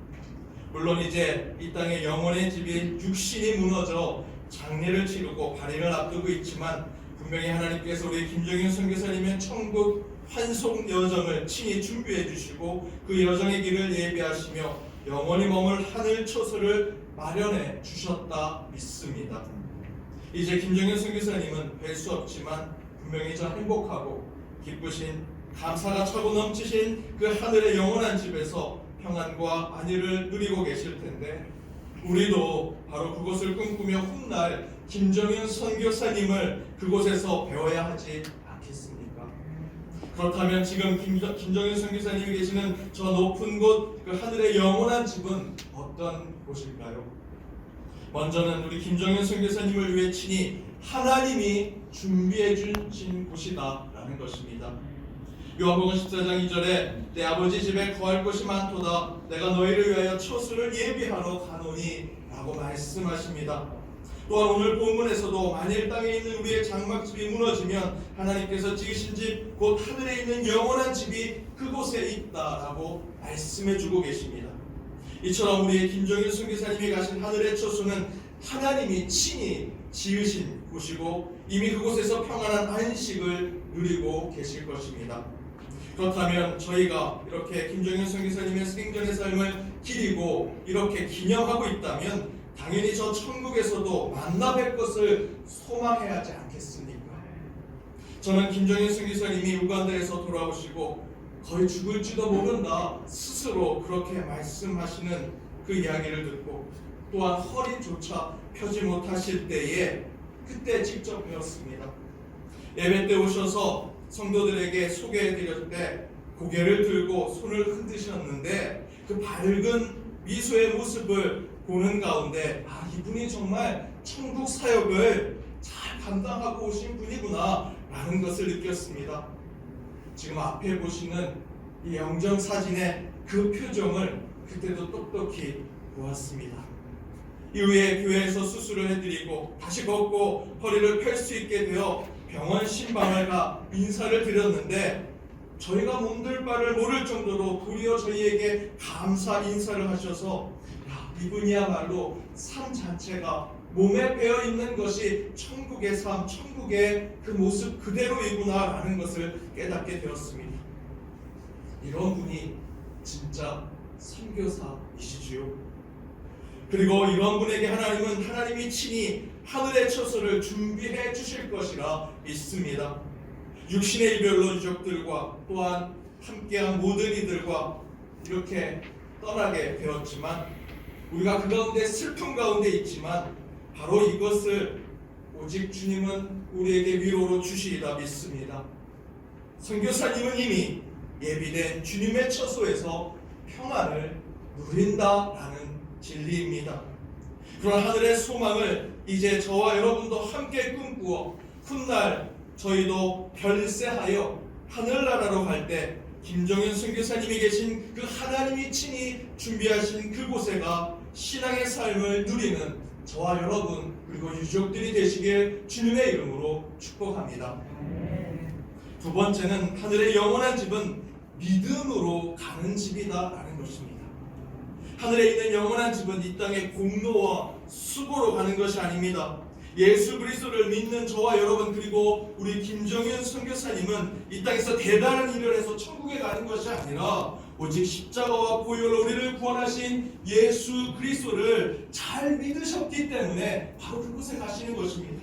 물론 이제 이 땅의 영원의 집인 육신이 무너져 장례를 치르고 발인을 앞두고 있지만 분명히 하나님께서 우리 김정윤 선교사님의 천국 환송 여정을 친히 준비해 주시고 그 여정의 길을 예비하시며 영원히 머물 하늘 처소를 마련해 주셨다 믿습니다. 이제 김정윤 선교사님은 뵐 수 없지만 분명히 저 행복하고 기쁘신 감사가 차고 넘치신 그 하늘의 영원한 집에서 평안과 안위를 누리고 계실 텐데 우리도 바로 그것을 꿈꾸며 훗날 김정윤 선교사님을 그곳에서 배워야 하지 않겠습니까? 그렇다면 지금 김정윤 선교사님이 계시는 저 높은 곳 그 하늘의 영원한 집은 어떤 곳일까요? 먼저는 우리 김정윤 선교사님을 위해 친히 하나님이 준비해 주신 곳이다라는 것입니다. 요한복음 14장 2절에 내 아버지 집에 거할 곳이 많도다 내가 너희를 위하여 처소를 예비하러 가노니 라고 말씀하십니다. 또한 오늘 본문에서도 만일 땅에 있는 우리의 장막집이 무너지면 하나님께서 지으신 집 곧 하늘에 있는 영원한 집이 그곳에 있다라고 말씀해주고 계십니다. 이처럼 우리의 김정윤 선교사님이 가신 하늘의 처소는 하나님이 친히 지으신 곳이고 이미 그곳에서 평안한 안식을 누리고 계실 것입니다. 그렇다면 저희가 이렇게 김정윤 선교사님의 생전의 삶을 기리고 이렇게 기념하고 있다면 당연히 저 천국에서도 만나 뵐 것을 소망해야 하지 않겠습니까? 저는 김정인 선교사님이 우간다에서 돌아오시고 거의 죽을지도 모른다 스스로 그렇게 말씀하시는 그 이야기를 듣고 또한 허리조차 펴지 못하실 때에 그때 직접 배웠습니다. 예배 때 오셔서 성도들에게 소개해드릴 때 고개를 들고 손을 흔드셨는데 그 밝은 미소의 모습을 보는 가운데 이분이 정말 천국 사역을 잘 감당하고 오신 분이구나 라는 것을 느꼈습니다. 지금 앞에 보시는 이 영정사진의 그 표정을 그때도 똑똑히 보았습니다. 이후에 교회에서 수술을 해드리고 다시 걷고 허리를 펼 수 있게 되어 병원 신방을 가 인사를 드렸는데 저희가 몸둘 바를 모를 정도로 도리어 저희에게 감사 인사를 하셔서 이분이야말로 삶 자체가 몸에 배어 있는 것이 천국의 삶, 천국의 그 모습 그대로이구나 라는 것을 깨닫게 되었습니다. 이런 분이 진짜 선교사이시지요. 그리고 이런 분에게 하나님은 하나님이 친히 하늘의 처소를 준비해 주실 것이라 믿습니다. 육신의 이별로 유족들과 또한 함께한 모든 이들과 이렇게 떠나게 되었지만 우리가 그 가운데 슬픔 가운데 있지만 바로 이것을 오직 주님은 우리에게 위로로 주시리라 믿습니다. 선교사님은 이미 예비된 주님의 처소에서 평안을 누린다라는 진리입니다. 그런 하늘의 소망을 이제 저와 여러분도 함께 꿈꾸어 훗날 저희도 별세하여 하늘나라로 갈 때 김정인 선교사님이 계신 그 하나님이 친히 준비하신 그곳에가 신앙의 삶을 누리는 저와 여러분 그리고 유족들이 되시길 주님의 이름으로 축복합니다. 두 번째는 하늘의 영원한 집은 믿음으로 가는 집이다라는 것입니다. 하늘에 있는 영원한 집은 이 땅의 공로와 수고로 가는 것이 아닙니다. 예수 그리스도를 믿는 저와 여러분 그리고 우리 김정윤 선교사님은 이 땅에서 대단한 일을 해서 천국에 가는 것이 아니라 오직 십자가와 보혈로 우리를 구원하신 예수 그리스도를 잘 믿으셨기 때문에 바로 그곳에 가시는 것입니다.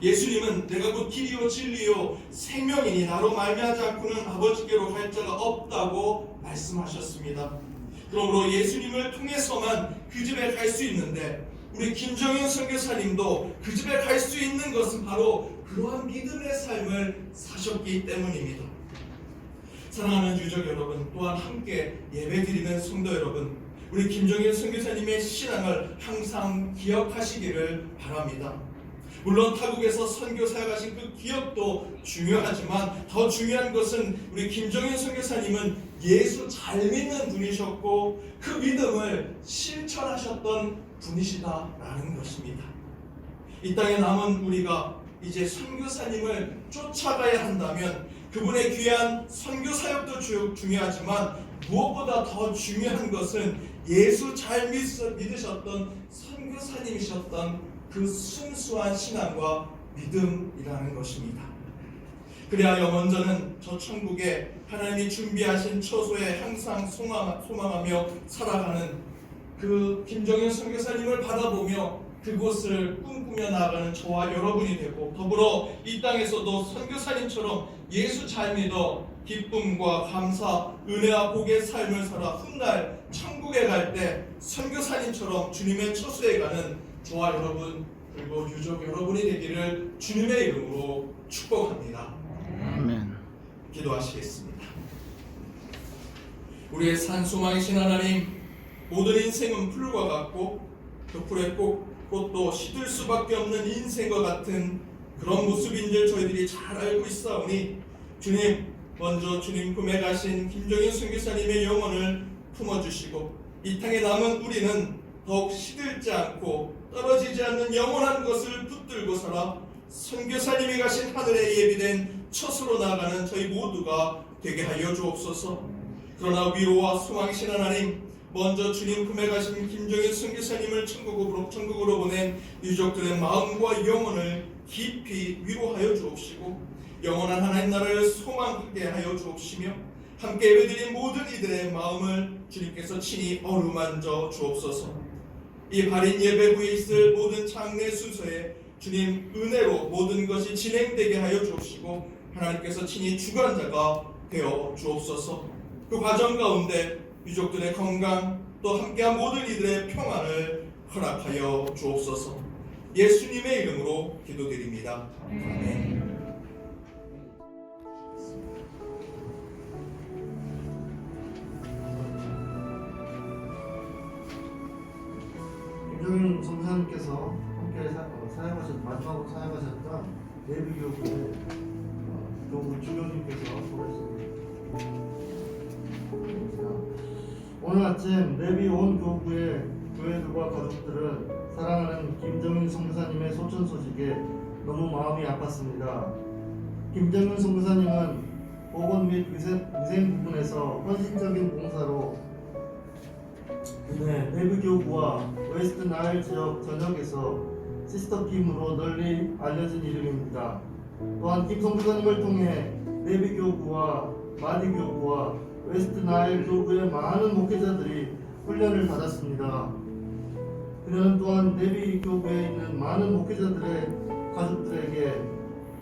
예수님은 내가 곧 길이요 진리요 생명이니 나로 말미암지 않고는 아버지께로 갈 자가 없다고 말씀하셨습니다. 그러므로 예수님을 통해서만 그 집에 갈 수 있는데 우리 김정윤 선교사님도 그 집에 갈 수 있는 것은 바로 그러한 믿음의 삶을 사셨기 때문입니다. 사랑하는 유족 여러분, 또한 함께 예배드리는 성도 여러분, 우리 김정윤 선교사님의 신앙을 항상 기억하시기를 바랍니다. 물론 타국에서 선교 사역하신 그 기억도 중요하지만 더 중요한 것은 우리 김정윤 선교사님은 예수 잘 믿는 분이셨고 그 믿음을 실천하셨던 분이시다라는 것입니다. 이 땅에 남은 우리가 이제 선교사님을 쫓아가야 한다면 그분의 귀한 선교 사역도 중요하지만 무엇보다 더 중요한 것은 예수 잘 믿으셨던 선교사님이셨던 그 순수한 신앙과 믿음이라는 것입니다. 그래야 영원전은 저 천국에 하나님이 준비하신 처소에 항상 소망하며 살아가는 그 김정윤 선교사님을 바라보며 그곳을 꿈꾸며 나아가는 저와 여러분이 되고 더불어 이 땅에서도 선교사님처럼 예수 잘 믿어 기쁨과 감사, 은혜와 복의 삶을 살아 훗날 천국에 갈 때 선교사님처럼 주님의 처소에 가는 저와 여러분 그리고 유족 여러분이 되기를 주님의 이름으로 축복합니다. 아멘. 기도하시겠습니다. 우리의 산소망이신 하나님, 모든 인생은 풀과 같고 그 풀의 꽃도 시들 수밖에 없는 인생과 같은 그런 모습인 줄 저희들이 잘 알고 있사오니 주님, 먼저 주님 품에 가신 김정인 선교사님의 영혼을 품어주시고 이 땅에 남은 우리는 더욱 시들지 않고 떨어지지 않는 영원한 것을 붙들고 살아 선교사님이 가신 하늘에 예비된 처소로 나아가는 저희 모두가 되게 하여 주옵소서. 그러나 위로와 소망이신 하나님, 먼저 주님 품에 가신 김정인 선교사님을 천국으로 보낸 유족들의 마음과 영혼을 깊이 위로하여 주옵시고 영원한 하나님 나라를 소망하게 하여 주옵시며 함께 예배드린 모든 이들의 마음을 주님께서 친히 어루만져 주옵소서. 이 발인 예배 후에 있을 모든 장례 순서에 주님 은혜로 모든 것이 진행되게 하여 주옵시고 하나님께서 친히 주관자가 되어 주옵소서. 그 과정 가운데 유족들의 건강 또 함께한 모든 이들의 평안을 허락하여 주옵소서. 예수님의 이름으로 기도드립니다. 아멘. 김종인 선사님께서 함께 마지막으로 사역하셨던 예비교구의 교구 주교님께서 보내주셨습니다. 오늘 아침 레비 온 교구의 교회들과 가족들은 사랑하는 김정인 선교사님의 소천 소식에 너무 마음이 아팠습니다. 김정인 선교사님은 보건 및 위생 부분에서 헌신적인 봉사로 그는 레비교구와 웨스트 나일 지역 전역에서 시스터킴으로 널리 알려진 이름입니다. 또한 김 선교사님을 통해 레비교구와 마디교구와 웨스트 나일 교구의 많은 목회자들이 훈련을 받았습니다. 그는 또한 레비교구에 있는 많은 목회자들의 가족들에게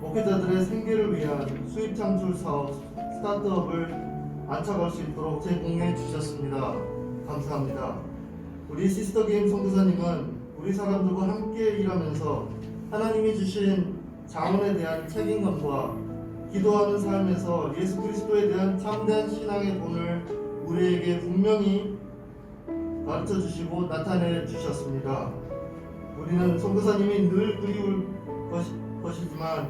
목회자들의 생계를 위한 수입 창출 사업 스타트업을 안착할 수 있도록 제공해 주셨습니다. 감사합니다. 우리 시스터 게임 선교사님은 우리 사람들과 함께 일하면서 하나님이 주신 자원에 대한 책임감과 기도하는 삶에서 예수 그리스도에 대한 참된 신앙의 본을 우리에게 분명히 가르쳐 주시고 나타내 주셨습니다. 우리는 선교사님이 늘 그리울 것이지만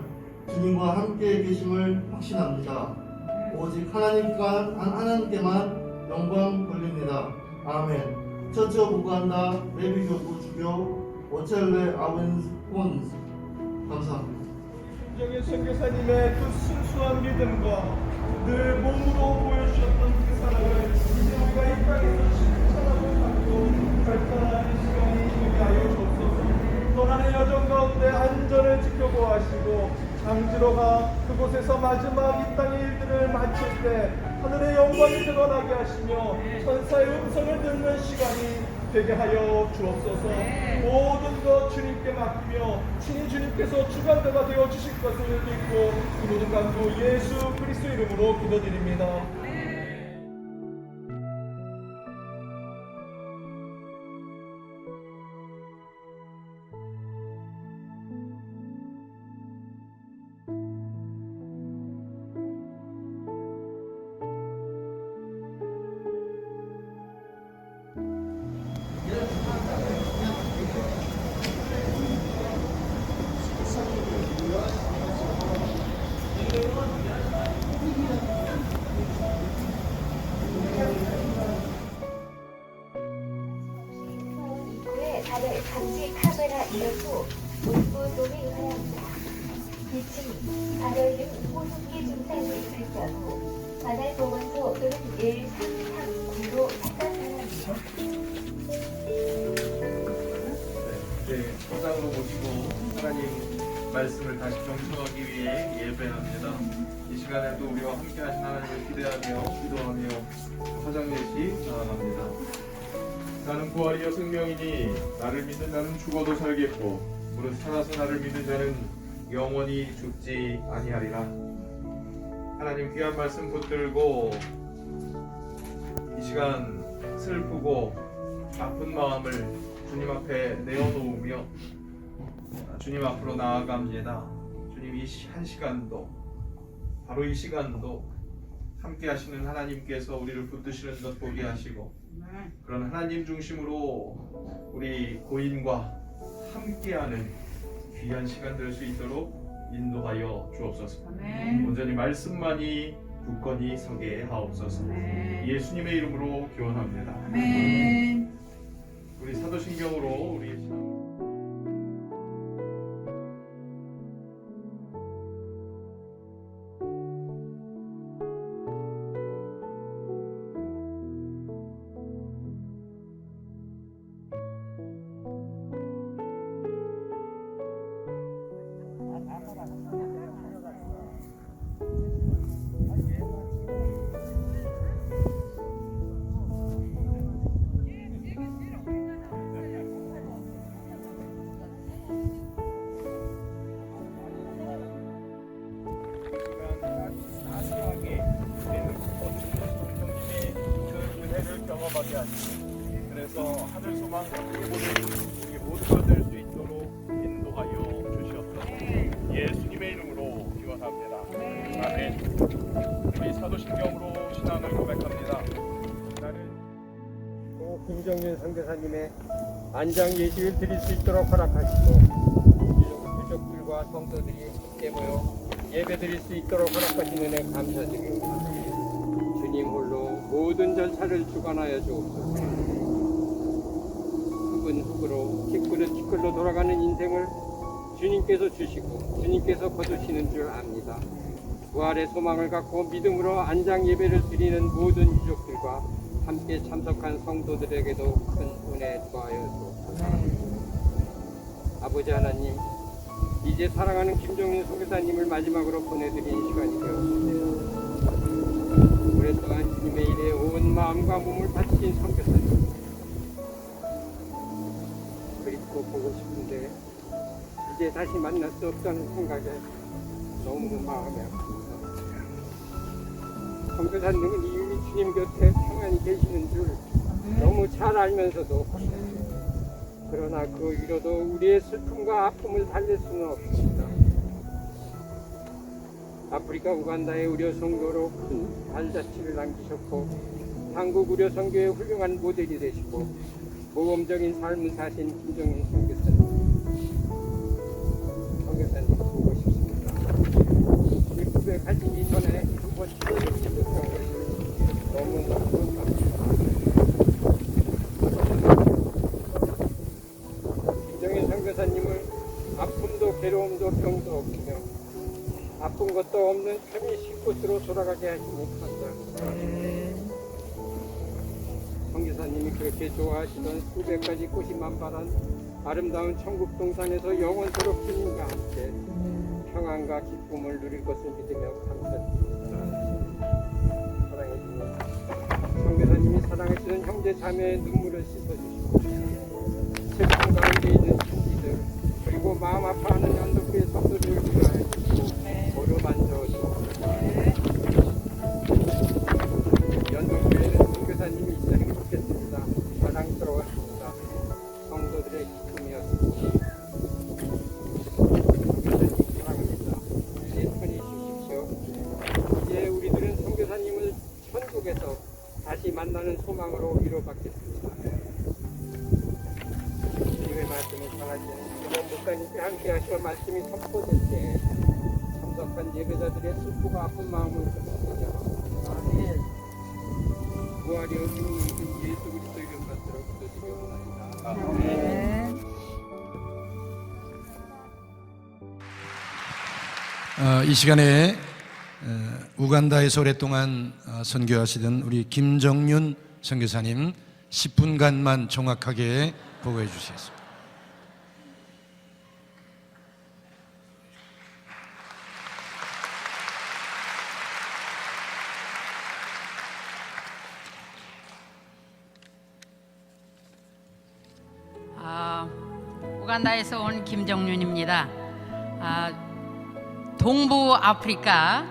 주님과 함께 계심을 확신합니다. 오직 하나님께만 영광 돌립니다. 아멘. 처치 오브 우간다 레비교구 주교 오첼레 아웬스폰스. 감사합니다. 김정인 선교사님의 그 순수한 믿음과 늘 몸으로 보여주셨던 그 사랑을 이제 우리가 이 땅에서 실천하고 받고 발전하는 시간이 되게 하여 주옵소서. 떠나는 여정 가운데 안전을 지켜보아시고 장지로가 그곳에서 마지막 이 땅의 일들을 마칠 때 하늘의 영광이 드러나게 하시며 천사의 음성을 듣는 시간이 되게 하여 주옵소서. 모든 것 주님께 맡기며 친히 주님께서 주관자가 되어 주실 것을 믿고 이 모든 간구 예수 그리스도 이름으로 기도드립니다. 발을 감지 카메라 이어서 문구동이 하였다. 2층 발열등 호흡기 증상이 발견후 관할 보건소 또는 133구로 상담하랍니다. 이제 소장으로 모시고 하나님 말씀을 다시 경청하기 위해 예배합니다. 이 시간에도 우리와 함께 하신 하나님을 기대하며 기도하며 화장례시 나아갑니다. 나는 부활이여 생명이니 나를 믿는 자는 죽어도 살겠고 무릇 살아서 나를 믿는 자는 영원히 죽지 아니하리라. 하나님 귀한 말씀 붙들고 이 시간 슬프고 아픈 마음을 주님 앞에 내어놓으며 주님 앞으로 나아갑니다. 주님 이 한 시간도 바로 이 시간도 함께 하시는 하나님께서 우리를 붙드시는 것 보게 하시고 그런 하나님 중심으로 우리 고인과 함께하는 귀한 시간 될 수 있도록 인도하여 주옵소서. 온전히 말씀만이 굳건히 서게 하옵소서. 예수님의 이름으로 기원합니다. 우리 사도신경으로 우리 돌아가게 하시고 그래서 하늘 소망 어떻게 보면 우리 모두가 될 수 있도록 인도하여 주시옵소서. 예수님의 이름으로 기원합니다. 아멘. 우리 사도신경으로 신앙을 고백합니다. 나는 김정윤 선교사님의 안장 예식을 드릴 수 있도록 허락하시고 유족들과 성도들이 함께 모여 예배 드릴 수 있도록 허락하신 은혜 감사드립니다. 주님 홀로 모든 절차를 주관하여 주옵소서. 흙은 흙으로 티끌은 티끌로 돌아가는 인생을 주님께서 주시고 주님께서 거두시는 줄 압니다. 부활의 소망을 갖고 믿음으로 안장 예배를 드리는 모든 유족들과 함께 참석한 성도들에게도 큰 은혜 더하여 주옵소서. 아버지 하나님, 이제 사랑하는 김정윤 선교사님을 마지막으로 보내드리는 시간이 되었습니다. 오랫동안 주님의 일에 온 마음과 몸을 바친 선교사님, 그립고 보고 싶은데 이제 다시 만날 수 없다는 생각에 너무 마음이 아픕니다. 선교사님은 이미 주님 곁에 평안히 계시는 줄 너무 잘 알면서도 그러나 그 위로도 우리의 슬픔과 아픔을 달랠 수는 없습니다. 아프리카 우간다의 의료 선교로 큰 발자취를 남기셨고 한국 의료 선교의 훌륭한 모델이 되시고 모범적인 삶을 사신 김정윤 선교사님 보고 싶습니다. 미국에 가시기 전에 한번 치료를 해주셨던 것을 너무너무 감사합니다. 김정윤 선교사님을 아픔도 괴로움도 병도 없으며 아픈 것도 없는 편히 쉴 곳으로 돌아가게 하시니 감사합니다. 선교사님이 그렇게 좋아하시던 수백 가지 꽃이 만발한 아름다운 천국 동산에서 영원토록 주님과 함께 평안과 기쁨을 누릴 것을 믿으며 감사드립니다. 사랑해주는 선교사님이 사랑하시는 형제 자매의 눈물을 씻어주시고 슬픔 가운데 있는 친지들 그리고 마음 아파하는 연덕교회 성도들을 위하여 주시고 어루만져 주옵소서. 연덕교회는 선교사님이 있어 행복했습니다. 사랑스러웠습니다. 성도들의 기쁨이었습니다. 선교사님 사랑합니다. 이제 편히 쉬십시오. 이제 우리들은 선교사님을 천국에서 다시 만나는 소망으로 위로받겠습니다. 주님의 말씀을 전하시는 이번 목사님께 함께 하시어 말씀이 선포될 때 참석한 예배자들의 슬프고 아픈 마음을 들으시며 부활이 어디로 이신 예수 그리스도 이름 받들어 기도드리옵나이다. 아멘. 이 시간에 우간다에서 오랫동안 선교하시던 우리 김정윤 선교사님 10분간만 정확하게 보고해 주시겠습니다. 우간다에서 온 김정윤입니다. 동부 아프리카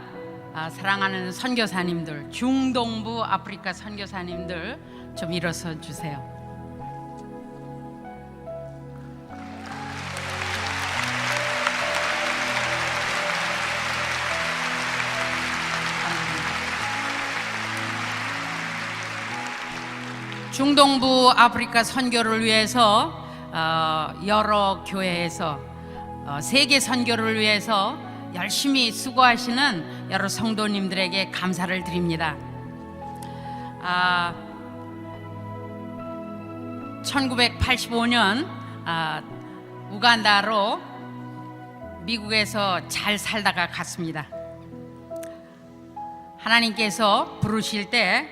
사랑하는 선교사님들, 중동부 아프리카 선교사님들 좀 일어서 주세요. 중동부 아프리카 선교를 위해서 여러 교회에서 세계 선교를 위해서 열심히 수고하시는 여러 성도님들에게 감사를 드립니다. 1985년 우간다로 미국에서 잘 살다가 갔습니다. 하나님께서 부르실 때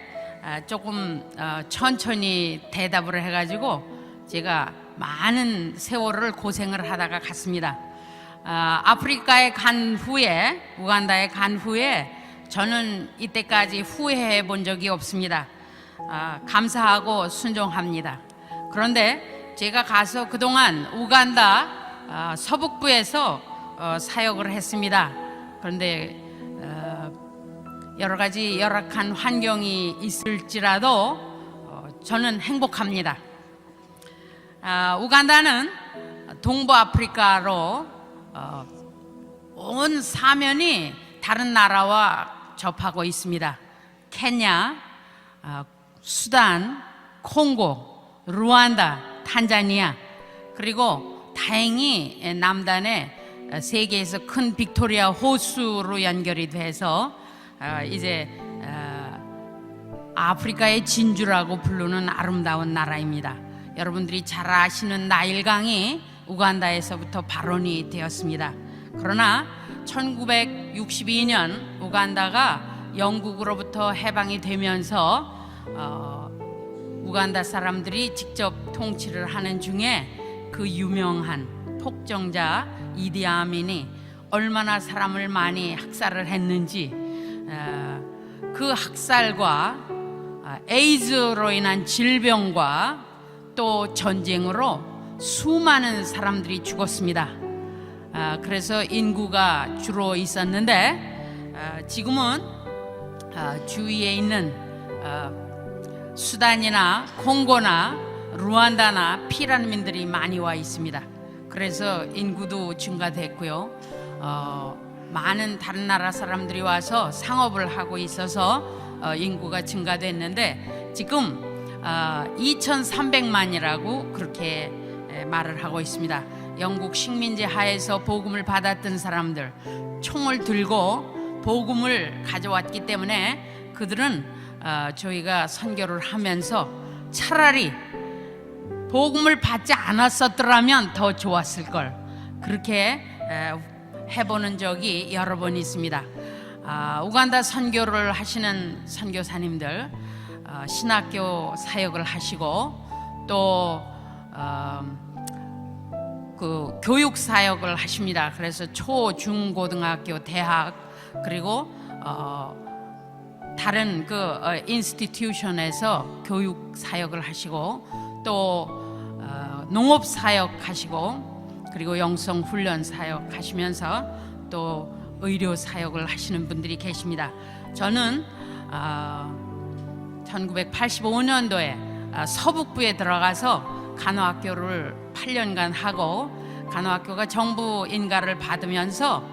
조금 천천히 대답을 해가지고 제가 많은 세월을 고생을 하다가 갔습니다. 아프리카에 간 후에, 우간다에 간 후에 저는 이때까지 후회해 본 적이 없습니다. 감사하고 순종합니다. 그런데 제가 가서 그동안 우간다 서북부에서 사역을 했습니다. 그런데 여러 가지 열악한 환경이 있을지라도 저는 행복합니다. 우간다는 동부 아프리카로 온 사면이 다른 나라와 접하고 있습니다. 케냐, 수단, 콩고, 루안다, 탄자니아, 그리고 다행히 남단에 세계에서 큰 빅토리아 호수로 연결이 돼서 이제 아프리카의 진주라고 부르는 아름다운 나라입니다. 여러분들이 잘 아시는 나일강이 우간다에서부터 발원이 되었습니다. 그러나 1962년 우간다가 영국으로부터 해방이 되면서 우간다 사람들이 직접 통치를 하는 중에 그 유명한 폭정자 이디 아민이 얼마나 사람을 많이 학살을 했는지, 그 학살과 에이즈로 인한 질병과 또 전쟁으로 수많은 사람들이 죽었습니다. 그래서 인구가 주로 있었는데 지금은 주위에 있는 수단이나 콩고나 루안다나 피란민들이 많이 와 있습니다. 그래서 인구도 증가됐고요. 많은 다른 나라 사람들이 와서 상업을 하고 있어서 인구가 증가됐는데 지금 2,300만이라고 그렇게 말을 하고 있습니다. 영국 식민지 하에서 복음을 받았던 사람들, 총을 들고 복음을 가져왔기 때문에 그들은 저희가 선교를 하면서 차라리 복음을 받지 않았었더라면 더 좋았을 걸, 그렇게 해보는 적이 여러 번 있습니다. 우간다 선교를 하시는 선교사님들, 신학교 사역을 하시고 또 그 교육 사역을 하십니다. 그래서 초, 중, 고등학교, 대학, 그리고 다른 그 인스티튜션에서 교육 사역을 하시고 또 농업 사역 하시고 그리고 영성 훈련 사역 하시면서 또 의료 사역을 하시는 분들이 계십니다. 저는 1985년도에 서북부에 들어가서 간호학교를 8년간 하고, 간호학교가 정부 인가를 받으면서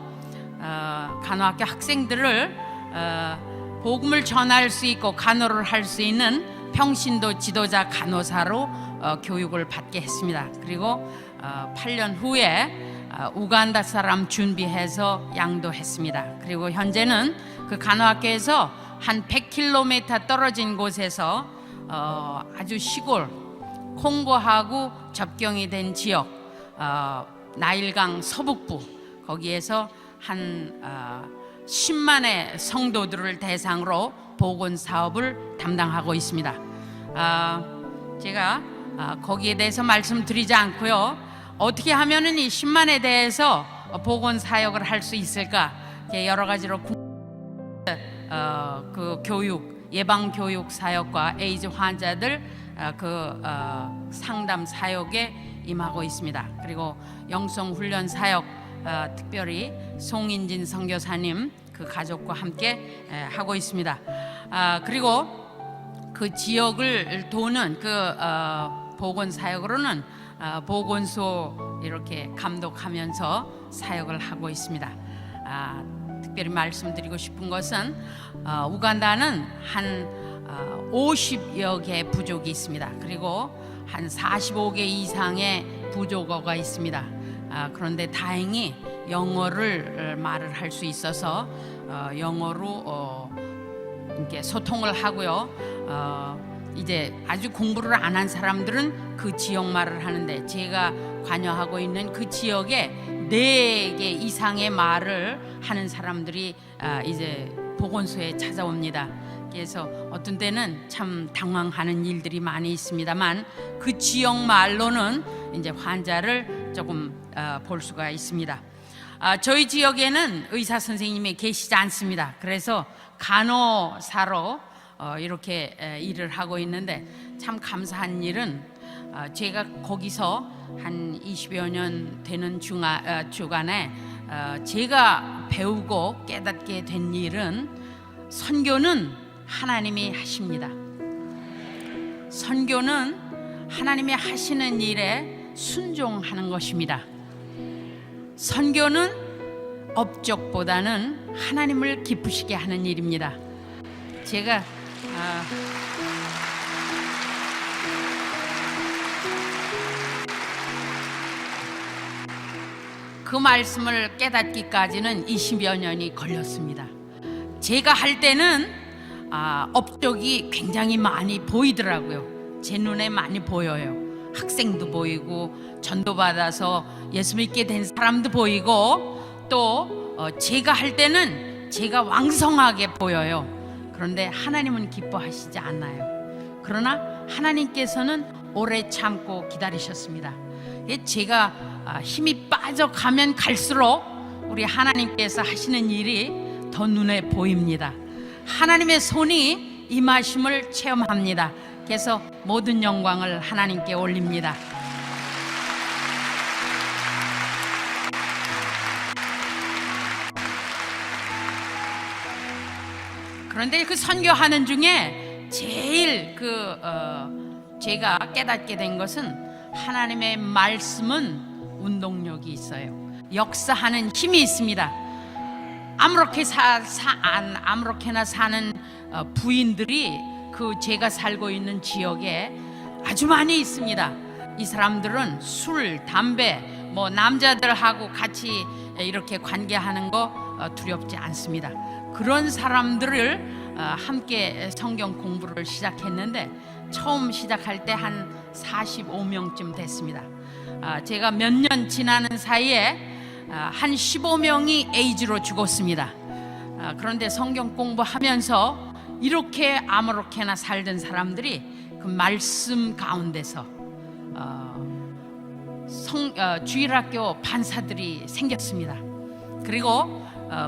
간호학교 학생들을 복음을 전할 수 있고 간호를 할 수 있는 평신도 지도자 간호사로 교육을 받게 했습니다. 그리고 8년 후에 우간다 사람 준비해서 양도했습니다. 그리고 현재는 그 간호학교에서 한 100km 떨어진 곳에서 아주 시골 콩고하고 접경이 된 지역, 나일강 서북부, 거기에서 한 10만의 성도들을 대상으로 보건 사업을 담당하고 있습니다. 제가 거기에 대해서 말씀드리지 않고요. 어떻게 하면은 이 10만에 대해서 보건 사역을 할 수 있을까? 여러 가지로 그 교육, 예방 교육 사역과 에이즈 환자들 그 상담 사역에 임하고 있습니다. 그리고 영성 훈련 사역, 특별히 송인진 선교사님 그 가족과 함께 하고 있습니다. 그리고 그 지역을 도는 그 보건 사역으로는 보건소 이렇게 감독하면서 사역을 하고 있습니다. 특별히 말씀드리고 싶은 것은 우간다는 한 50여 개 부족이 있습니다. 그리고 한 45개 이상의 부족어가 있습니다. 그런데 다행히 영어를 말을 할 수 있어서 영어로 이렇게 소통을 하고요. 이제 아주 공부를 안 한 사람들은 그 지역 말을 하는데, 제가 관여하고 있는 그 지역에 4개 이상의 말을 하는 사람들이 이제 보건소에 찾아옵니다. 그래서 어떤 때는 참 당황하는 일들이 많이 있습니다만 그 지역 말로는 이제 환자를 조금 볼 수가 있습니다. 저희 지역에는 의사 선생님이 계시지 않습니다. 그래서 간호사로 이렇게 일을 하고 있는데, 참 감사한 일은 제가 거기서 한 20여 년 되는 주간에 제가 배우고 깨닫게 된 일은 선교는 하나님이 하십니다. 선교는 하나님이 하시는 일에 순종하는 것입니다. 선교는 업적보다는 하나님을 기쁘시게 하는 일입니다. 제가 그 말씀을 깨닫기까지는 20여 년이 걸렸습니다. 제가 할 때는 업적이 굉장히 많이 보이더라고요. 제 눈에 많이 보여요. 학생도 보이고 전도받아서 예수 믿게 된 사람도 보이고 또 제가 할 때는 제가 왕성하게 보여요. 그런데 하나님은 기뻐하시지 않아요. 그러나 하나님께서는 오래 참고 기다리셨습니다. 제가 힘이 빠져가면 갈수록 우리 하나님께서 하시는 일이 더 눈에 보입니다. 하나님의 손이 임하심을 체험합니다. 그래서 모든 영광을 하나님께 올립니다. 그런데 그 선교하는 중에 제일 제가 깨닫게 된 것은 하나님의 말씀은 운동력이 있어요. 역사하는 힘이 있습니다. 아무렇게나 사는 부인들이 제가 살고 있는 지역에 아주 많이 있습니다. 이 사람들은 술, 담배, 남자들하고 같이 이렇게 관계하는 거 두렵지 않습니다. 그런 사람들을 함께 성경 공부를 시작했는데 처음 시작할 때 한 45명쯤 됐습니다. 제가 몇 년 지나는 사이에 한 15명이 에이즈로 죽었습니다. 그런데 성경 공부하면서 이렇게 아무렇게나 살던 사람들이 그 말씀 가운데서 주일학교 반사들이 생겼습니다. 그리고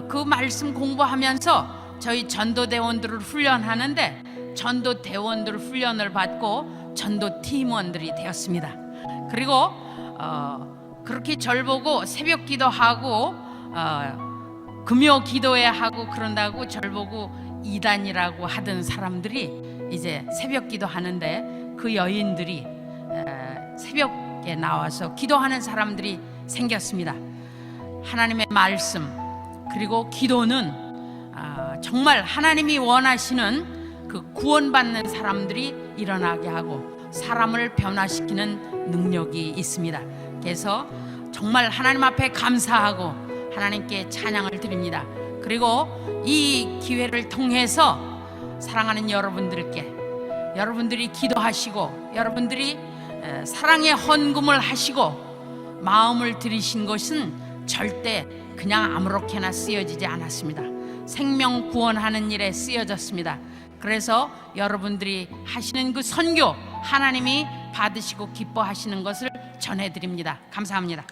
그 말씀 공부하면서 저희 전도대원들을 훈련하는데 전도대원들 훈련을 받고 전도팀원들이 되었습니다. 그리고 그렇게 절 보고 새벽 기도하고 금요 기도회 하고 그런다고 절 보고 이단이라고 하던 사람들이 이제 새벽 기도하는데 그 여인들이 새벽에 나와서 기도하는 사람들이 생겼습니다. 하나님의 말씀 그리고 기도는 정말 하나님이 원하시는 그 구원받는 사람들이 일어나게 하고 사람을 변화시키는 능력이 있습니다. 그래서 정말 하나님 앞에 감사하고 하나님께 찬양을 드립니다. 그리고 이 기회를 통해서 사랑하는 여러분들이 기도하시고 여러분들이 사랑의 헌금을 하시고 마음을 들이신 것은 절대 그냥 아무렇게나 쓰여지지 않았습니다. 생명 구원하는 일에 쓰여졌습니다. 그래서 여러분들이 하시는 그 선교 하나님이 받으시고 기뻐하시는 것을 전해드립니다. 감사합니다.